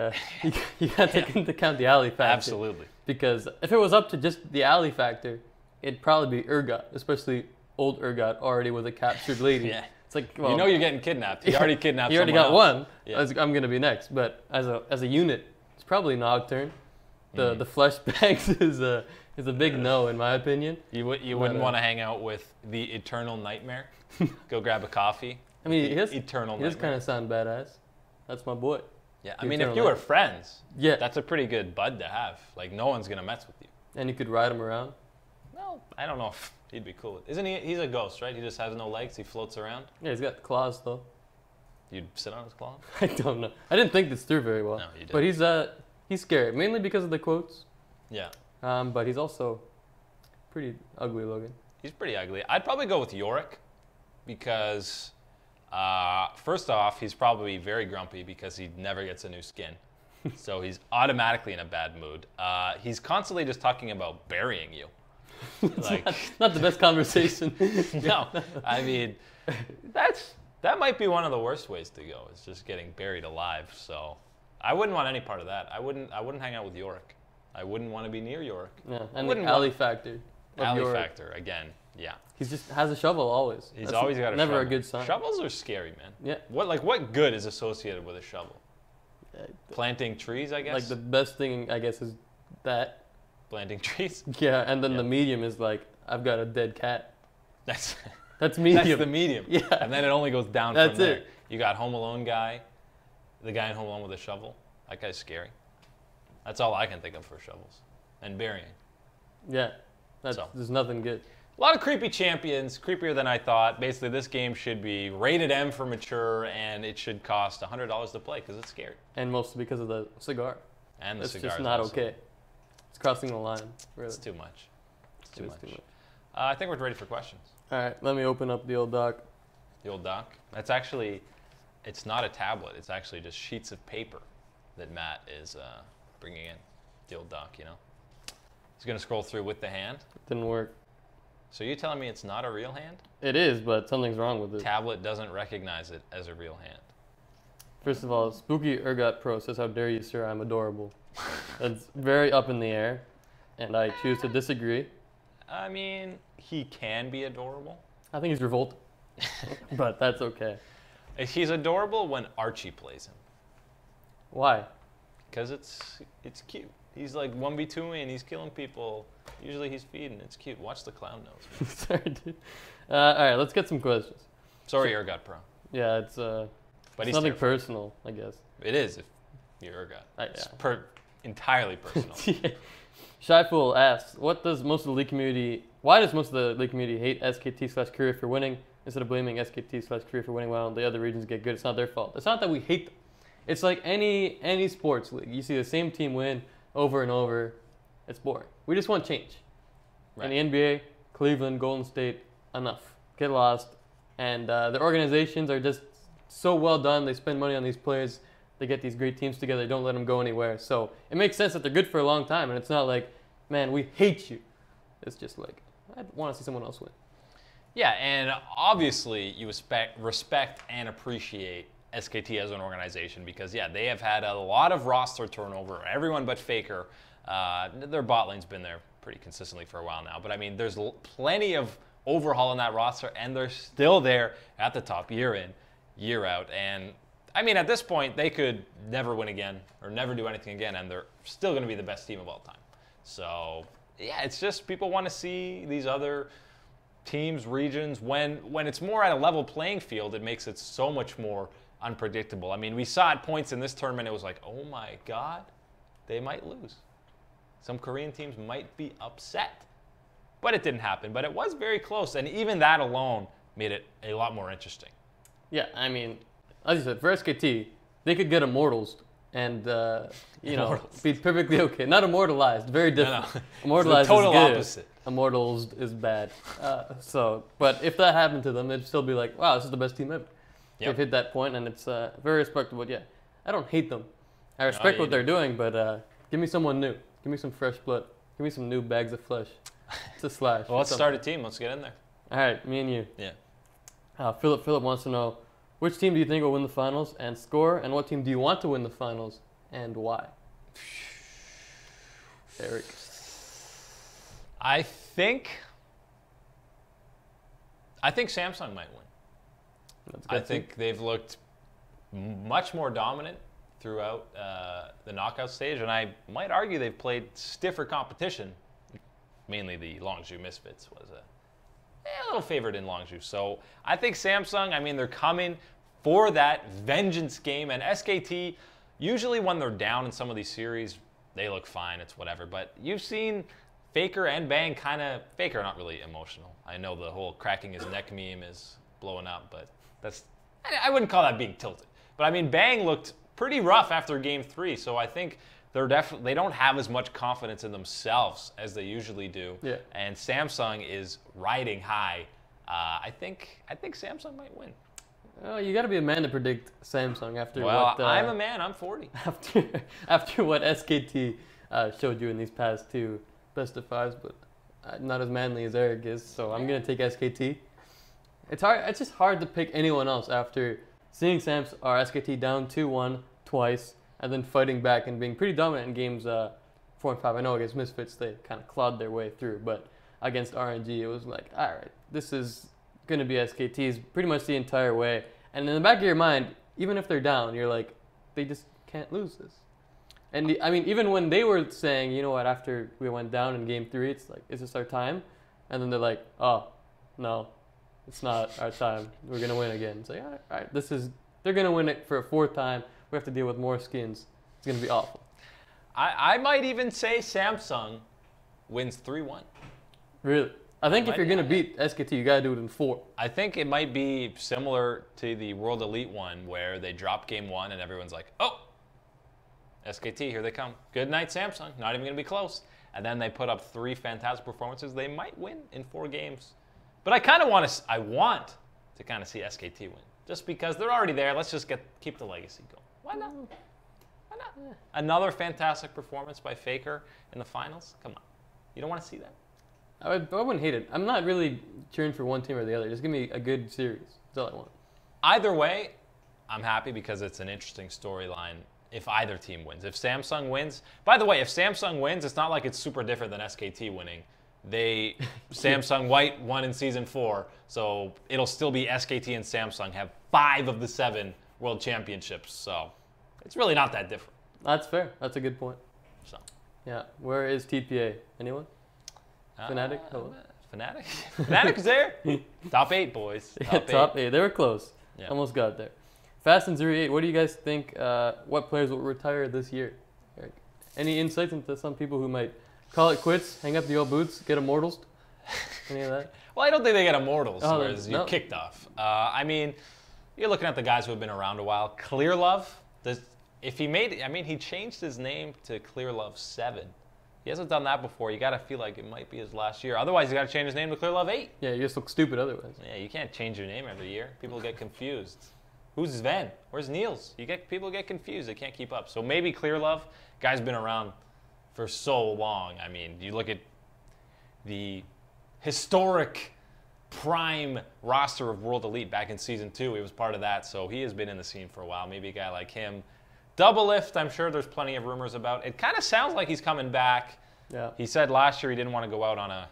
you got to take into account the alley factor. Absolutely. Because if it was up to just the alley factor, it'd probably be Urgot, especially old Urgot already with a captured lady. Yeah. It's like, well, you know you're getting kidnapped. You already kidnapped you already someone got else. one. Yeah. I'm going to be next. But as a unit, it's probably Nocturne. The flesh bags is a big no in my opinion. You wouldn't want to hang out with the Eternal Nightmare? Go grab a coffee? I mean, he does Nightmare. kind of sound badass. That's my boy. Yeah, The I mean, if Eternal you were Nightmare. friends, Yeah. that's a pretty good bud to have. Like, no one's going to mess with you. And you could ride him around. Well, I don't know if he'd be cool. Isn't he? He's a ghost, right? He just has no legs. He floats around. Yeah, he's got claws though. You'd sit on his claw? I don't know. I didn't think this through very well. No, you didn't. But he's scary, mainly because of the quotes. Yeah. But he's also pretty ugly looking. He's pretty ugly. I'd probably go with Yorick because, first off, he's probably very grumpy because he never gets a new skin. So he's automatically in a bad mood. He's constantly just talking about burying you. Like, Not the best conversation. no, I mean, that might be one of the worst ways to go. Is just getting buried alive. So I wouldn't want any part of that. I wouldn't hang out with Yorick. I wouldn't want to be near Yorick. Yeah, and Wouldn't the alley factor. of Alley Yorick. factor again. Yeah. He just has a shovel always. He's That's always got a never shovel. a good sign. Shovels are scary, man. Yeah. What good is associated with a shovel? Yeah, Planting trees, I guess. like the best thing I guess is that. Planting trees. Yeah, and then Yeah. the medium is like I've got a dead cat. That's That's medium. that's the medium. Yeah. And then it only goes down That's from there. it. You got Home Alone guy, the guy in Home Alone with a shovel. That guy's scary. That's all I can think of for shovels. And burying. Yeah. There's nothing good. A lot of creepy champions, creepier than I thought. Basically, this game should be rated M for mature, and it should cost $100 to play because it's scary. And mostly because of the cigar. And the That's cigars just not also. okay. It's crossing the line. Really. It's too much. It's too It much. is too much. I think we're ready for questions. All right, let me open up the old doc. The old doc. That's actually, it's not a tablet. It's actually just sheets of paper that Matt is bringing in. The old doc, you know. He's going to scroll through with the hand. Didn't work. So you're telling me it's not a real hand? It is, but something's wrong with it. Tablet doesn't recognize it as a real hand. First of all, Spooky Urgot Pro says, "How dare you, sir? I'm adorable." That's very up in the air, and I choose to disagree. I mean, he can be adorable. I think he's revolted, but that's okay. He's adorable when Archie plays him. Why? Because it's cute. He's like 1v2 and he's killing people. Usually he's feeding. It's cute. Watch the clown nose. Sorry, dude. All right, let's get some questions. Sorry, Urgot Pro. Yeah, it's nothing terrible. personal, I guess. It is if you're Urgot. It's Yeah. entirely personal. Shyful asks, why does most of the league community hate SKT/Korea for winning instead of blaming SKT/Korea for winning while the other regions get good? It's not their fault. It's not that we hate them. It's like any sports league. You see the same team win over and over. It's boring. We just want change. Right. In the NBA, Cleveland, Golden State, enough. Get lost. And their organizations are just so well done. They spend money on these players. They get these great teams together. They don't let them go anywhere. So it makes sense that they're good for a long time. And it's not like, man, we hate you. It's just like, I want to see someone else win. Yeah, and obviously you respect and appreciate SKT as an organization because, yeah, they have had a lot of roster turnover. Everyone but Faker. Their bot lane's been there pretty consistently for a while now. But, I mean, there's plenty of overhaul in that roster, and they're still there at the top year in, year out. And, I mean, at this point, they could never win again or never do anything again, and they're still going to be the best team of all time. So, yeah, it's just people want to see these other teams, regions. When it's more at a level playing field, it makes it so much more unpredictable. I mean, we saw at points in this tournament, it was like, oh my God, they might lose. Some Korean teams might be upset. But it didn't happen. But it was very close, and even that alone made it a lot more interesting. Yeah, I mean, as you said, for SKT, they could get immortals and, be perfectly okay. Not immortalized, very different. No. Immortalized It's the total is good. opposite. Immortals is bad. But if that happened to them, they'd still be like, wow, this is the best team ever. Yep. They've hit that point, and it's very respectable. Yeah, I don't hate them. I respect what they're doing, but give me someone new. Give me some fresh blood. Give me some new bags of flesh. It's a slash. Well, let's start a team. Let's get in there. All right, me and you. Yeah. Philip wants to know, which team do you think will win the finals and score, and what team do you want to win the finals and why? Eric. I think Samsung might win. I think they've looked much more dominant throughout the knockout stage, and I might argue they've played stiffer competition. Mainly the Longzhou Misfits was a little favored in Longzhou. So I think Samsung, I mean, they're coming for that vengeance game. And SKT, usually when they're down in some of these series, they look fine. It's whatever. But you've seen Faker and Bang Faker not really emotional. I know the whole cracking his neck meme is blowing up, but I wouldn't call that being tilted. But I mean, Bang looked pretty rough after game 3. So I think they don't have as much confidence in themselves as they usually do. Yeah. And Samsung is riding high. I think Samsung might win. Oh, you got to be a man to predict Samsung after Well, what. I'm a man. I'm 40. After what SKT showed you in these past 2 best of 5s, but not as manly as Eric is. So I'm gonna take SKT. It's hard. It's just hard to pick anyone else after seeing SKT down 2-1 twice. And then fighting back and being pretty dominant in games 4 and 5. I know against Misfits they kind of clawed their way through, but against RNG it was like, all right, this is going to be SKT's pretty much the entire way. And in the back of your mind, even if they're down, you're like, they just can't lose this. And I mean, even when they were saying, you know what, after we went down in game 3, it's like, is this our time? And then they're like, oh, no, it's not our time. We're going to win again. It's like, all right, they're going to win it for a 4th time. We have to deal with more skins. It's going to be awful. I might even say Samsung wins 3-1. Really? I think if you're going to beat SKT, you got to do it in 4. I think it might be similar to the World Elite one where they drop game 1 and everyone's like, oh, SKT, here they come. Good night, Samsung. Not even going to be close. And then they put up 3 fantastic performances. They might win in 4 games. But I want to kind of see SKT win. Just because they're already there. Let's just keep the legacy going. Why not? Why not? Yeah. Another fantastic performance by Faker in the finals. Come on. You don't want to see that? I wouldn't hate it. I'm not really cheering for one team or the other. Just give me a good series. That's all I want. Either way, I'm happy because it's an interesting storyline if either team wins. If Samsung wins, by the way, if Samsung wins, it's not like it's super different than SKT winning. Samsung White won in Season 4, so it'll still be SKT and Samsung have 5 of the 7 World Championships, so it's really not that different. That's fair. That's a good point. So, Yeah. Where is TPA? Anyone? Fnatic? Hello? Fnatic? Fnatic's there. Top 8, boys. Top 8. They were close. Yeah. Almost got there. Fast and 08. What do you guys think? What players will retire this year? Eric? Any insights into some people who might call it quits, hang up the old boots, get immortals? Any of that? Well, I don't think they get immortals, whereas no. you're kicked off. I mean, you're looking at the guys who have been around a while. Clear Love, he changed his name to Clear Love 7. He hasn't done that before. You got to feel like it might be his last year. Otherwise, you got to change his name to Clear Love 8. Yeah, you just look stupid otherwise. Yeah, you can't change your name every year. People get confused. Who's Sven? Where's Niels? People get confused. They can't keep up. So maybe Clear Love. Guy's been around for so long. I mean, you look at the historic prime roster of World Elite back in Season 2. He was part of that, so he has been in the scene for a while. Maybe a guy like him. Double Lift, I'm sure there's plenty of rumors about. It kind of sounds like he's coming back. Yeah. He said last year he didn't want to go out on a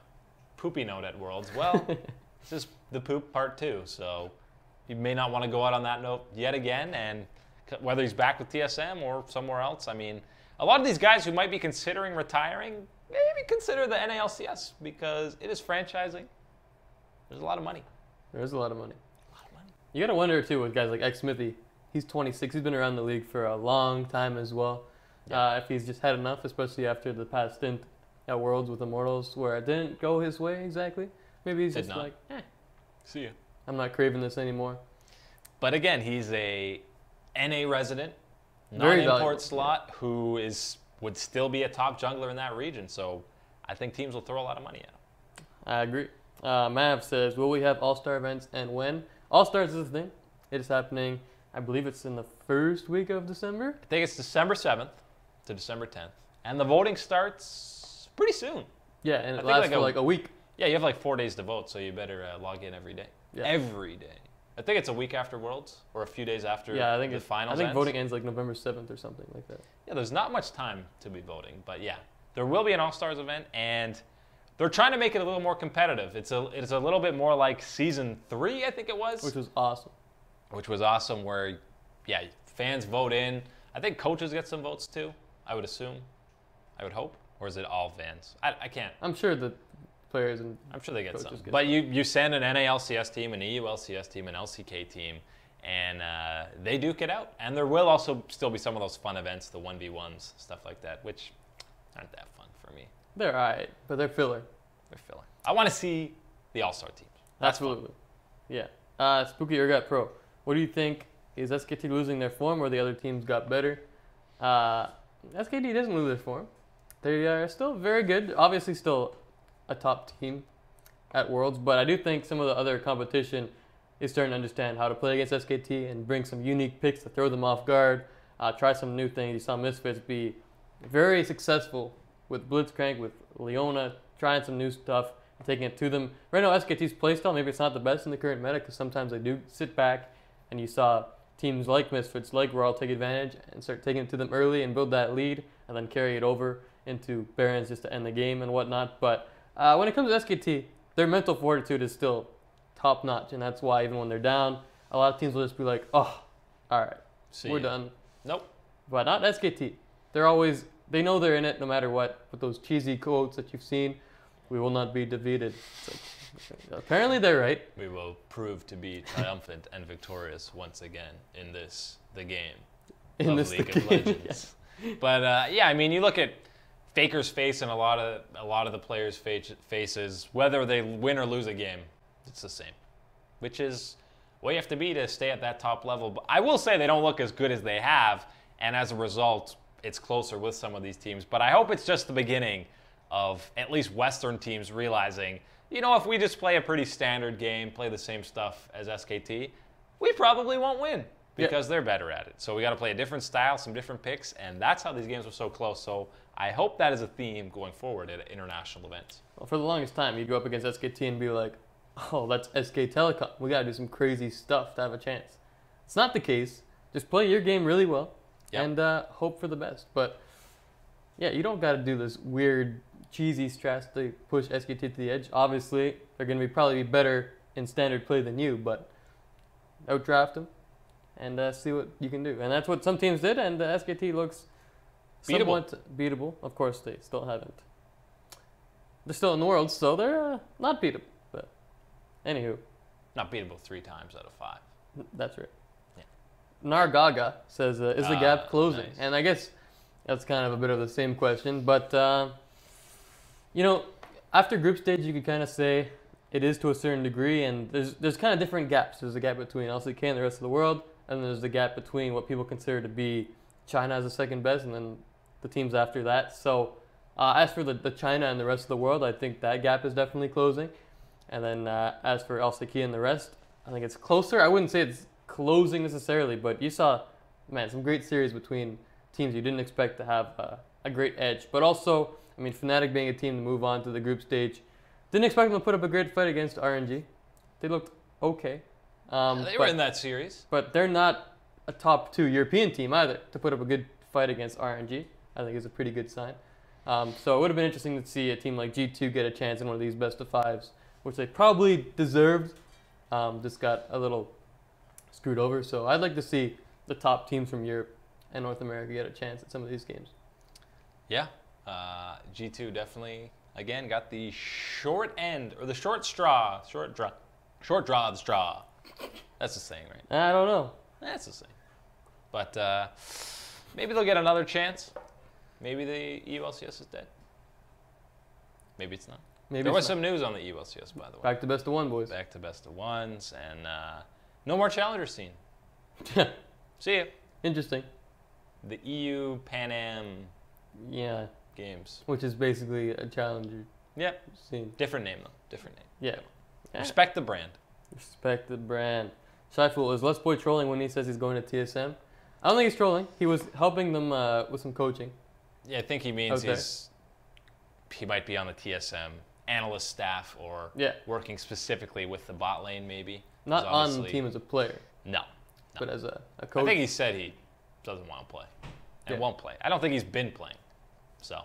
poopy note at Worlds. Well, this is the poop part 2, so he may not want to go out on that note yet again, and whether he's back with TSM or somewhere else, I mean, a lot of these guys who might be considering retiring, maybe consider the NALCS because it is franchising. There's a lot of money. There is a lot of money. A lot of money. You got to wonder, too, with guys like X Smithy. He's 26. He's been around the league for a long time as well. Yeah. If he's just had enough, especially after the past stint at Worlds with Immortals where it didn't go his way exactly. Maybe he's just like, See ya. I'm not craving this anymore. But again, he's a NA resident, Very non-import valuable. slot who would still be a top jungler in that region. So I think teams will throw a lot of money at him. I agree. Mav says, will we have All-Star events and when? All-Stars is a thing. It is happening, I believe it's in the first week of December. I think it's December 7th to December 10th. And the voting starts pretty soon. Yeah, and it think lasts like for like a week. Yeah, you have like 4 days to vote, so you better log in every day. Yeah. Every day. I think it's a week after Worlds or a few days after Yeah, I think the finals I think ends. voting ends like November 7th or something like that. Yeah, there's not much time to be voting, but yeah, there will be an All-Stars event, and they're trying to make it a little more competitive. It's a little bit more like Season 3, I think it was. Which was awesome. Which was awesome, where, yeah, fans vote in. I think coaches get some votes too, I would assume. I would hope. Or is it all fans? I can't. I'm sure the players and I'm sure they get some. coaches get But you send an NALCS team, an EULCS team, an LCK team, and they duke it out. And there will also still be some of those fun events, the 1v1s, stuff like that, which aren't that fun for me. They're alright, but they're filler. They're filler. I want to see the All-Star teams. That's Absolutely. Yeah. Spooky Urgot Pro. What do you think? Is SKT losing their form or the other teams got better? SKT doesn't lose their form. They are still very good. Obviously still a top team at Worlds, but I do think some of the other competition is starting to understand how to play against SKT and bring some unique picks to throw them off guard, try some new things. You saw Misfits be very successful with Blitzcrank, with Leona, trying some new stuff, taking it to them. Right now, SKT's playstyle, maybe it's not the best in the current meta because sometimes they do sit back, and you saw teams like Misfits, like Royal take advantage and start taking it to them early and build that lead and then carry it over into Barons just to end the game and whatnot. But when it comes to SKT, their mental fortitude is still top notch, and that's why even when they're down, a lot of teams will just be like, oh, all right, we're done. Nope. But not SKT. They know they're in it no matter what. With those cheesy quotes that you've seen, we will not be defeated. Apparently they're right. We will prove to be triumphant and victorious once again in the game of League of Legends. Yeah. But yeah, I mean, you look at Faker's face and a lot of the players' faces. Whether they win or lose a game, it's the same, which is what you have to be to stay at that top level. But I will say they don't look as good as they have, and as a result, it's closer with some of these teams. But I hope it's just the beginning of at least Western teams realizing, you know, if we just play a pretty standard game, play the same stuff as SKT, we probably won't win because they're better at it. So we got to play a different style, some different picks, and that's how these games are so close. So I hope that is a theme going forward at international events. Well, for the longest time, you'd go up against SKT and be like, oh, that's SK Telecom. We got to do some crazy stuff to have a chance. It's not the case. Just play your game really well and hope for the best. But yeah, you don't got to do this weird cheesy strats to push SKT to the edge. Obviously, they're going to probably be better in standard play than you, but outdraft them and see what you can do. And that's what some teams did, and SKT looks somewhat beatable. Of course, they still haven't. They're still in the world, so they're not beatable. But anywho. Not beatable 3 times out of 5. That's right. Yeah. Nargaga says, is the gap closing? Nice. And I guess that's kind of a bit of the same question. But, you know, after group stage, you could kind of say it is to a certain degree. And there's kind of different gaps. There's a gap between LCK and the rest of the world. And there's the gap between what people consider to be China as the second best and then the teams after that. So as for the China and the rest of the world, I think that gap is definitely closing. And then as for LCK and the rest, I think it's closer. I wouldn't say it's closing necessarily, but you saw, man, some great series between teams you didn't expect to have a great edge. But also, I mean, Fnatic being a team to move on to the group stage, didn't expect them to put up a great fight against RNG. They looked okay. They were in that series. But they're not a top 2 European team either. To put up a good fight against RNG, I think is a pretty good sign. So it would have been interesting to see a team like G2 get a chance in one of these best of 5s, which they probably deserved. Just got a little screwed over. So I'd like to see the top teams from Europe and North America get a chance at some of these games. Yeah. G2 definitely, again, got the short end, or the short straw. Short draw of the straw. That's the saying, right? I don't know. That's the saying. But maybe they'll get another chance. Maybe the EULCS is dead. Maybe it's not. Maybe there was some news on the EULCS, by the way. Back to best of 1, boys. Back to best of 1s, and no more challenger scene. See ya. Interesting. The EU Pan Am games. Which is basically a challenger scene. Different name, though. Different name. Yeah. Respect the brand. Respect the brand. Shyful, is Let's Boy trolling when he says he's going to TSM? I don't think he's trolling. He was helping them with some coaching. Yeah, I think he means he might be on the TSM analyst staff or working specifically with the bot lane, maybe. Not on the team as a player. No. But as a coach. I think he said he doesn't want to play and won't play. I don't think he's been playing. So,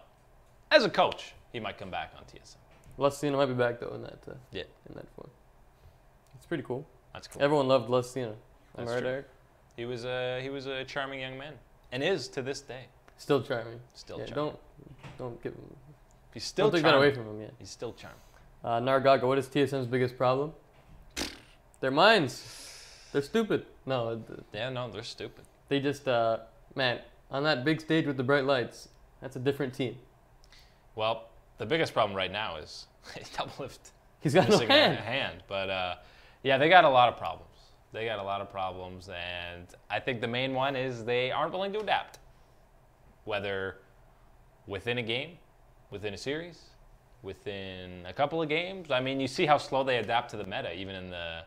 as a coach, he might come back on TSM. Lescina might be back, though, in that form. It's pretty cool. That's cool. Everyone loved Lescina. Am I right, true. Eric? He was a charming young man, and is to this day. Still charming. Still charming. Don't give him. He's still don't charming. take that away from him. Yeah. He's still charming. Nargaga, what is TSM's biggest problem? Their minds. They're stupid. No. No, they're stupid. They just man, on that big stage with the bright lights, that's a different team. Well, the biggest problem right now is Doublelift. He's got no hand. A hand. But yeah, they got a lot of problems. They got a lot of problems, and I think the main one is they aren't willing to adapt. Whether within a game, within a series, within a couple of games. I mean, you see how slow they adapt to the meta, even in the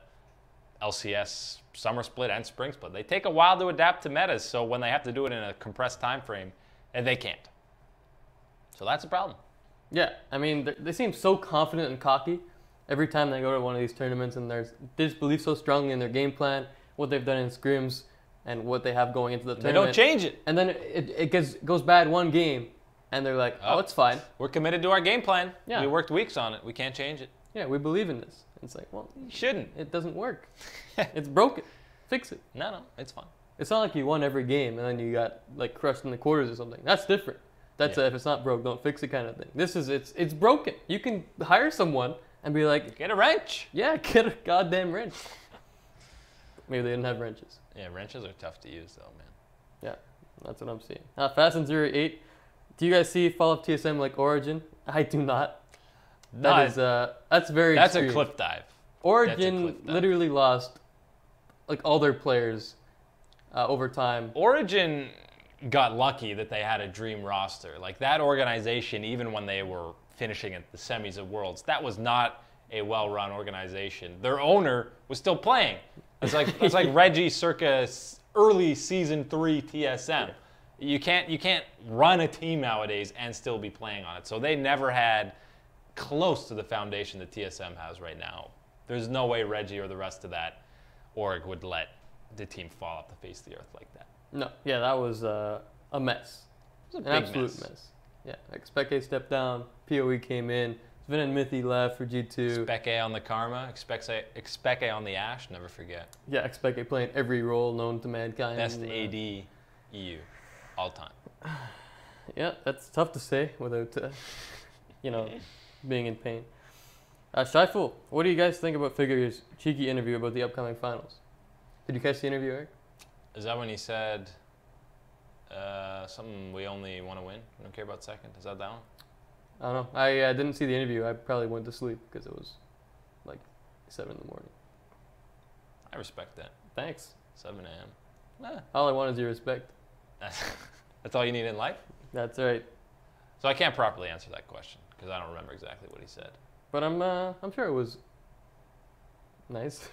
LCS summer split and spring split. They take a while to adapt to metas, so when they have to do it in a compressed time frame, and they can't. So that's a problem. Yeah, I mean, they seem so confident and cocky every time they go to one of these tournaments, and they just believe so strongly in their game plan, what they've done in scrims, and what they have going into the tournament. They don't change it. And then it goes bad one game, and they're like, oh, it's fine. We're committed to our game plan. Yeah. We worked weeks on it. We can't change it. Yeah, we believe in this. It's like, well, you shouldn't. It doesn't work. It's broken. Fix it. No, it's fine. It's not like you won every game and then you got like crushed in the quarters or something. That's different. That's if it's not broke, don't fix it kind of thing. This is it's broken. You can hire someone and be like, get a wrench. Yeah, get a goddamn wrench. Maybe they didn't have wrenches. Yeah, wrenches are tough to use though, man. Yeah, that's what I'm seeing. Fast and 08. Do you guys see fall of TSM like Origin? I do not. That's very extreme. A cliff dive. Origin literally lost like all their players over time. Origin got lucky that they had a dream roster. Like that organization, even when they were finishing at the semis of Worlds, that was not a well-run organization. Their owner was still playing. It's like Reggie circa early season 3 TSM. You can't run a team nowadays and still be playing on it. So they never had close to the foundation that TSM has right now. There's no way Reggie or the rest of that org would let the team fall off the face of the earth like that. No, yeah, that was a mess. It was an absolute mess. Yeah, like Speke stepped down, PoE came in, Sven and Mithy left for G2. Speke on the Karma, Speke on the Ashe, never forget. Yeah, Speke playing every role known to mankind. Best AD EU, all time. Yeah, that's tough to say without, being in pain. Shyful, what do you guys think about Figure's cheeky interview about the upcoming finals? Did you catch the interview, Eric? Is that when he said something, we only want to win, we don't care about second? Is that one? I don't know. I didn't see the interview. I probably went to sleep because it was like 7 in the morning. I respect that. Thanks. 7 a.m. All I want is your respect. That's all you need in life? That's right. So I can't properly answer that question because I don't remember exactly what he said. But I'm sure it was nice.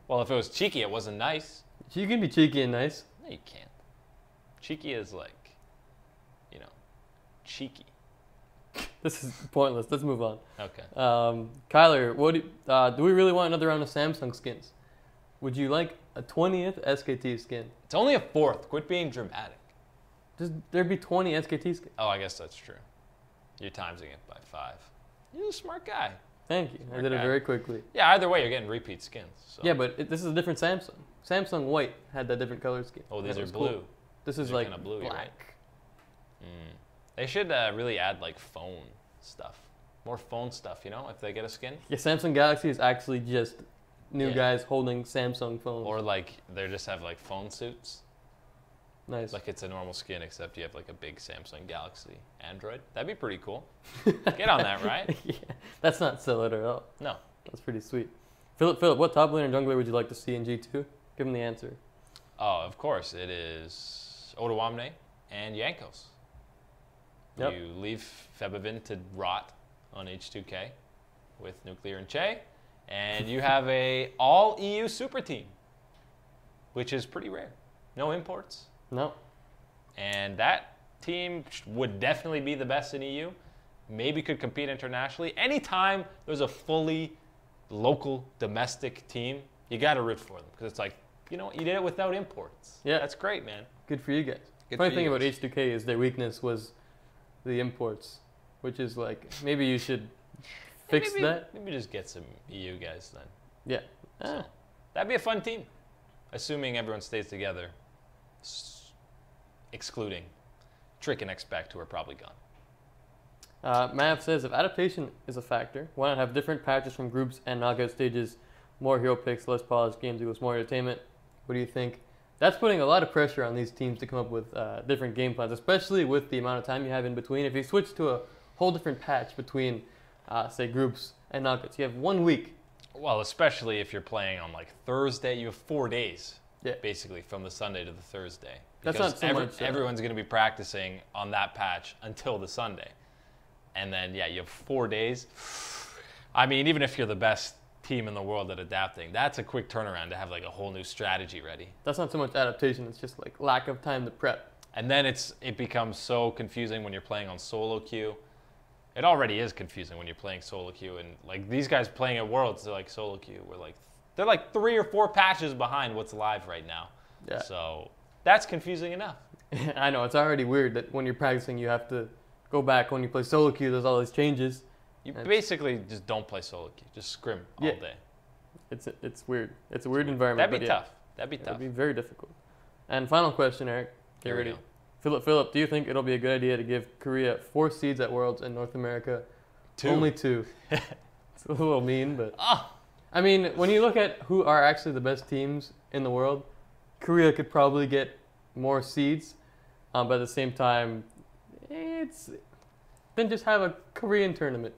Well, if it was cheeky, it wasn't nice. You can be cheeky and nice. No, you can't. Cheeky is like, cheeky. This is pointless. Let's move on. Okay. Kyler, do we really want another round of Samsung skins? Would you like a 20th SKT skin? It's only a 4th. Quit being dramatic. There'd be 20 SKT skins. Oh, I guess that's true. You're timesing it by 5. You're a smart guy. Thank you. I did it very quickly. Yeah, either way, you're getting repeat skins. So. Yeah, but this is a different Samsung. Samsung White had that different color scheme. Oh, these are blue. Cool. This is like blue, black. right? They should really add like phone stuff. More phone stuff, if they get a skin. Yeah, Samsung Galaxy is actually just new guys holding Samsung phones. Or like they just have like phone suits. Nice. Like it's a normal skin except you have like a big Samsung Galaxy Android. That'd be pretty cool. Get on that, right? Yeah, that's not silly at all. No. That's pretty sweet. Philip, what top laner and jungler would you like to see in G2? Give him the answer. Oh, of course. It is Odoamne and Yankos. Yep. You leave Febivin to rot on H2K with Nuclear and Che, and you have a all EU super team, which is pretty rare. No imports. No. And that team would definitely be the best in EU. Maybe could compete internationally. Anytime there's a fully local, domestic team, you got to root for them because it's like, you did it without imports. Yeah. That's great, man. Good for you guys. Good Funny for thing you about guys. H2K is their weakness was the imports, which is like, maybe you should fix that. Maybe just get some EU guys then. Yeah. So, that'd be a fun team, assuming everyone stays together, excluding Trick and Expect, who are probably gone. Mav says, if adaptation is a factor, why not have different patches from groups and knockout stages, more hero picks, less polished games equals more entertainment? What do you think? That's putting a lot of pressure on these teams to come up with different game plans, especially with the amount of time you have in between. If you switch to a whole different patch between, say, groups and knockouts, you have 1 week. Well, especially if you're playing on like Thursday, you have 4 days, Yeah. basically, from the Sunday to the Thursday. That's Because not so much. everyone's going to be practicing on that patch until the Sunday. And then, you have 4 days. I mean, even if you're the best team in the world at adapting, that's a quick turnaround to have like a whole new strategy ready. That's not so much adaptation, it's just like lack of time to prep. And then it becomes so confusing when you're playing on solo queue. It already is confusing when you're playing solo queue, and like these guys playing at Worlds, they're like solo queue. They're like 3 or 4 patches behind what's live right now. Yeah. So that's confusing enough. I know, it's already weird that when you're practicing, you have to go back. When you play solo queue, there's all these changes. You basically just don't play solo queue. Just scrim all day. It's weird. It's a weird environment. That'd be tough. That'd be tough. It'd be very difficult. And final question, Eric. Get Here we ready. go. Philip, do you think it'll be a good idea to give Korea 4 seeds at Worlds and North America 2? only 2? It's a little mean, but Ah, I mean, when you look at who are actually the best teams in the world, Korea could probably get more seeds, but at the same time, then just have a Korean tournament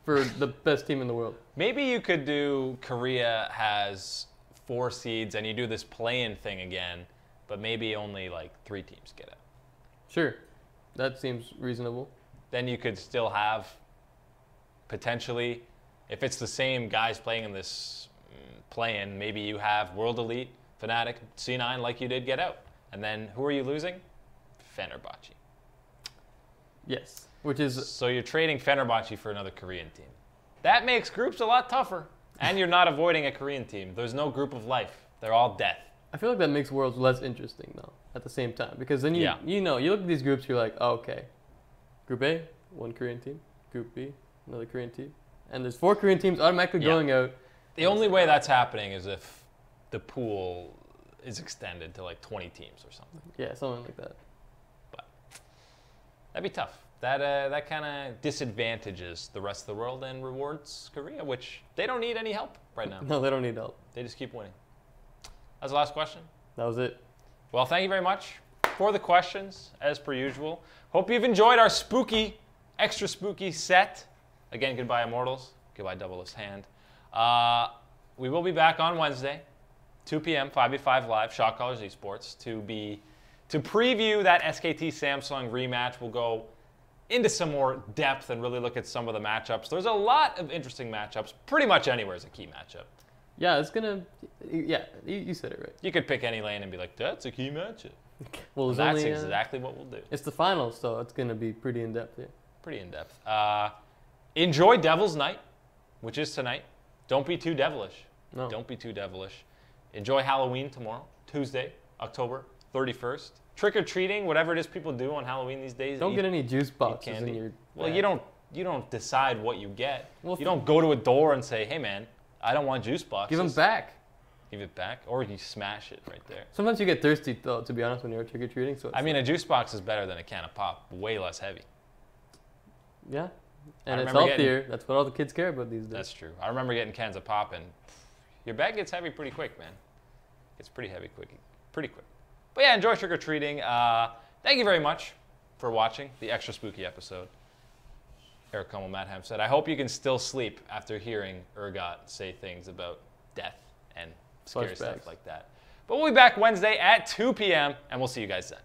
for the best team in the world. maybe you could do Korea has 4 seeds and you do this play-in thing again, but maybe only like 3 teams get out. Sure, that seems reasonable. Then you could still have potentially, if it's the same guys playing in this play-in, maybe you have World Elite, Fnatic, C9 like you did get out. And then who are you losing? Fenerbahce. Yes, which is So you're trading Fenerbahce for another Korean team. That makes groups a lot tougher. And you're not avoiding a Korean team. There's no group of life. They're all death. I feel like that makes Worlds less interesting though. At the same time, because then you look at these groups, you're like, oh, okay, Group A, 1 Korean team. Group B, another Korean team. And there's 4 Korean teams automatically going out. The only way that's happening is if the pool is extended to like 20 teams or something. Yeah, something like that. But that'd be tough. That kind of disadvantages the rest of the world and rewards Korea, which they don't need any help right now. No, they don't need help. They just keep winning. That's the last question. That was it. Well, thank you very much for the questions, as per usual. Hope you've enjoyed our spooky, extra spooky set. Again, goodbye, Immortals. Goodbye, Doubleless Hand. We will be back on Wednesday, 2 p.m., 5v5 Live, Shot Callers eSports, to preview that SKT Samsung rematch. We'll go into some more depth and really look at some of the matchups. There's a lot of interesting matchups. Pretty much anywhere is a key matchup. Yeah, it's gonna. Yeah, you said it right. You could pick any lane and be like, that's a key matchup. Well, That's exactly what we'll do. It's the finals, so it's gonna be pretty in depth. Yeah. Pretty in depth. Enjoy Devil's Night, which is tonight. Don't be too devilish. No. Don't be too devilish. Enjoy Halloween tomorrow, Tuesday, October 31st. Trick-or-treating, whatever it is people do on Halloween these days. Don't get any juice boxes candy. in your Well, bag. you don't decide what you get. Well, you don't go to a door and say, hey, man, I don't want juice boxes. Give them back. Give it back, or you smash it right there. Sometimes you get thirsty, though, to be honest, when you're trick-or-treating. So I mean, a juice box is better than a can of pop, way less heavy. yeah, and it's remember healthier. That's what all the kids care about these days. That's true. I remember getting cans of pop, and your bag gets heavy pretty quick, man. It's pretty heavy pretty quick. But yeah, enjoy trick-or-treating. Thank you very much for watching the extra spooky episode. Eric Kummel, Matt Hempstead. I hope you can still sleep after hearing Urgot say things about death and scary stuff like that. But we'll be back Wednesday at 2 p.m., and we'll see you guys then.